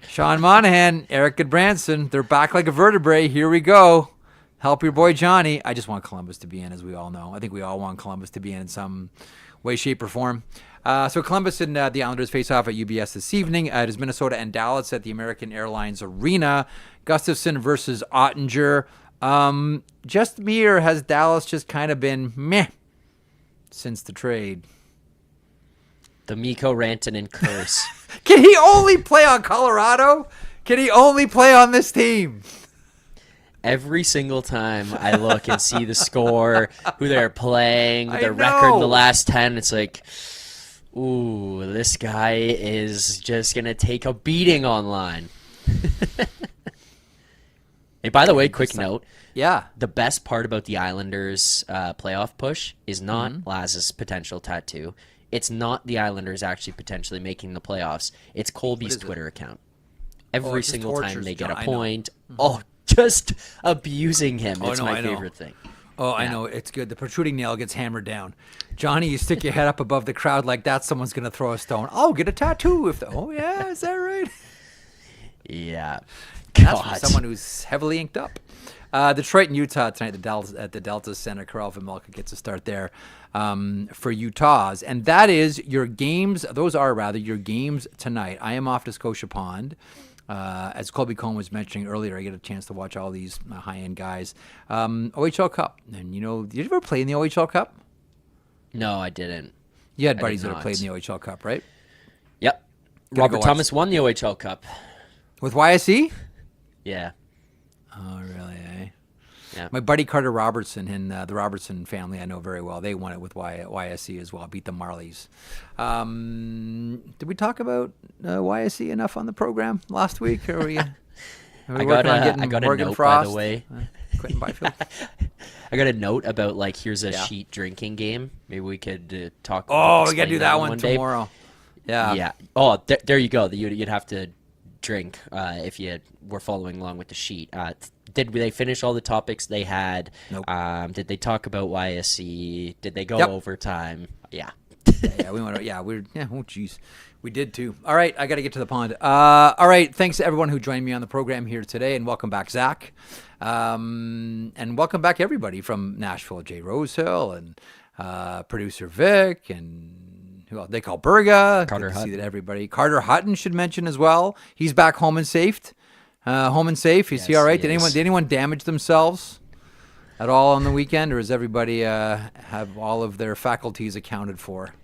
Speaker 1: Sean Monahan, Eric Goodbranson, they're back like a vertebrae. Here we go. Help your boy Johnny. I just want Columbus to be in, as we all know. I think we all want Columbus to be in some way, shape, or form. So Columbus and the Islanders face off at UBS this evening. It is Minnesota and Dallas at the American Airlines Arena. Gustafsson versus Ottinger. Just me, or has Dallas just kind of been meh since the trade?
Speaker 2: The Mikko Rantanen curse.
Speaker 1: Can he only play on Colorado? Can he only play on this team?
Speaker 2: Every single time I look and see the score, who they're playing, their record in the last 10, it's like, ooh, this guy is just going to take a beating online. Hey, by the way, quick note.
Speaker 1: Yeah.
Speaker 2: The best part about the Islanders' playoff push is not Laz's potential tattoo. It's not the Islanders actually potentially making the playoffs. It's Colby's Twitter account. Every single time they get a point. Just abusing him. It's my favorite thing.
Speaker 1: Oh, I know. It's good. The protruding nail gets hammered down. Johnny, you stick your head up above the crowd like that, someone's going to throw a stone. Oh, get a tattoo. Oh, yeah. Is that right?
Speaker 2: Yeah.
Speaker 1: That's from someone who's heavily inked up. Detroit and Utah tonight at the Delta Center. Karel Vejmelka gets a start there for Utah's. And that is your games. Those are, rather, your games tonight. I am off to Scotia Pond. As Colby Cohen was mentioning earlier, I get a chance to watch all these high-end guys. OHL Cup. And, did you ever play in the OHL Cup?
Speaker 2: No, I didn't.
Speaker 1: You had buddies that have played in the OHL Cup, right?
Speaker 2: Yep. Robert Thomas won the OHL Cup.
Speaker 1: With YSE?
Speaker 2: Yeah.
Speaker 1: Oh, really, eh? My buddy Carter Robertson and the Robertson family I know very well. They won it with YSC as well. Beat the Marlies. Did we talk about YSC enough on the program last week? Or I
Speaker 2: got a
Speaker 1: Morgan
Speaker 2: note,
Speaker 1: Frost,
Speaker 2: by the way.
Speaker 1: Quentin Byfield.
Speaker 2: I got a note about like here's a sheet drinking game. Maybe we could talk.
Speaker 1: Oh, we got to
Speaker 2: explain
Speaker 1: do that
Speaker 2: one
Speaker 1: one
Speaker 2: day.
Speaker 1: tomorrow. Yeah.
Speaker 2: Yeah. Oh, there you go. You'd have to drink if you were following along with the sheet. Did they finish all the topics they had?
Speaker 1: Nope.
Speaker 2: Did they talk about YSC? Did they go overtime? Yeah.
Speaker 1: Yeah, we went. Yeah, we're. Yeah. Oh, jeez, we did too. All right, I got to get to the pond. All right, thanks to everyone who joined me on the program here today, and welcome back, Zach, and welcome back everybody from Nashville, Jay Rosehill, and producer Vic, and who else? They call Berga.
Speaker 2: Carter Hutton.
Speaker 1: See that everybody. Carter Hutton should mention as well. He's back home and safe. Is he all right? Did anyone damage themselves at all on the weekend, or does everybody have all of their faculties accounted for?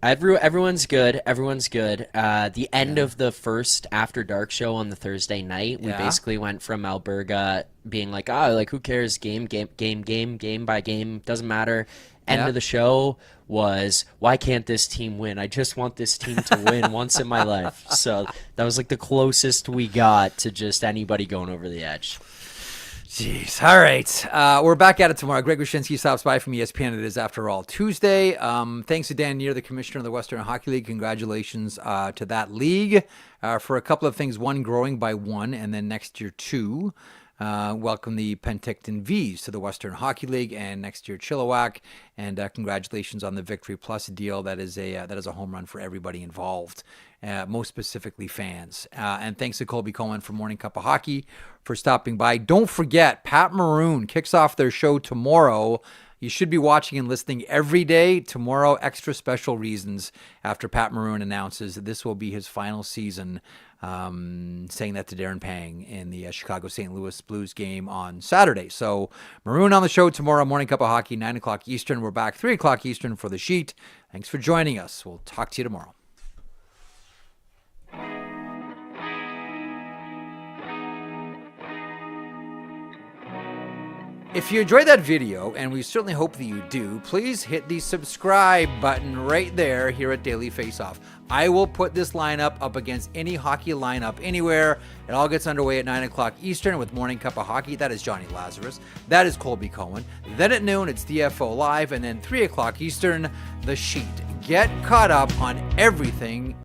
Speaker 2: Everyone's good. Everyone's good. The end of the first After Dark show on the Thursday night, we basically went from Alberga being like, who cares? Game by game, doesn't matter. End of the show was, why can't this team win? I just want this team to win once in my life. So that was like the closest we got to just anybody going over the edge.
Speaker 1: Jeez. All right. We're back at it tomorrow. Greg Wyshynski stops by from ESPN. It is, after all, Tuesday. Thanks to Dan Neer, the commissioner of the Western Hockey League. Congratulations to that league for a couple of things. One, growing by 1, and then next year 2. Welcome the Penticton Vs to the Western Hockey League, and next year Chilliwack. And congratulations on the Victory Plus deal. That is a home run for everybody involved, most specifically fans. And thanks to Colby Cohen from Morning Cup of Hockey for stopping by. Don't forget, Pat Maroon kicks off their show tomorrow. You should be watching and listening every day. Tomorrow, extra special reasons after Pat Maroon announces that this will be his final season, saying that to Darren Pang in the Chicago-St. Louis Blues game on Saturday. So Maroon on the show tomorrow, Morning Cup of Hockey, 9 o'clock Eastern. We're back 3 o'clock Eastern for the sheet. Thanks for joining us. We'll talk to you tomorrow. If you enjoyed that video, and we certainly hope that you do, please hit the subscribe button right there here at Daily Faceoff. I will put this lineup up against any hockey lineup anywhere. It all gets underway at 9 o'clock Eastern with Morning Cup of Hockey. That is Johnny Lazarus. That is Colby Cohen. Then at noon, it's DFO Live. And then 3 o'clock Eastern, The Sheet. Get caught up on everything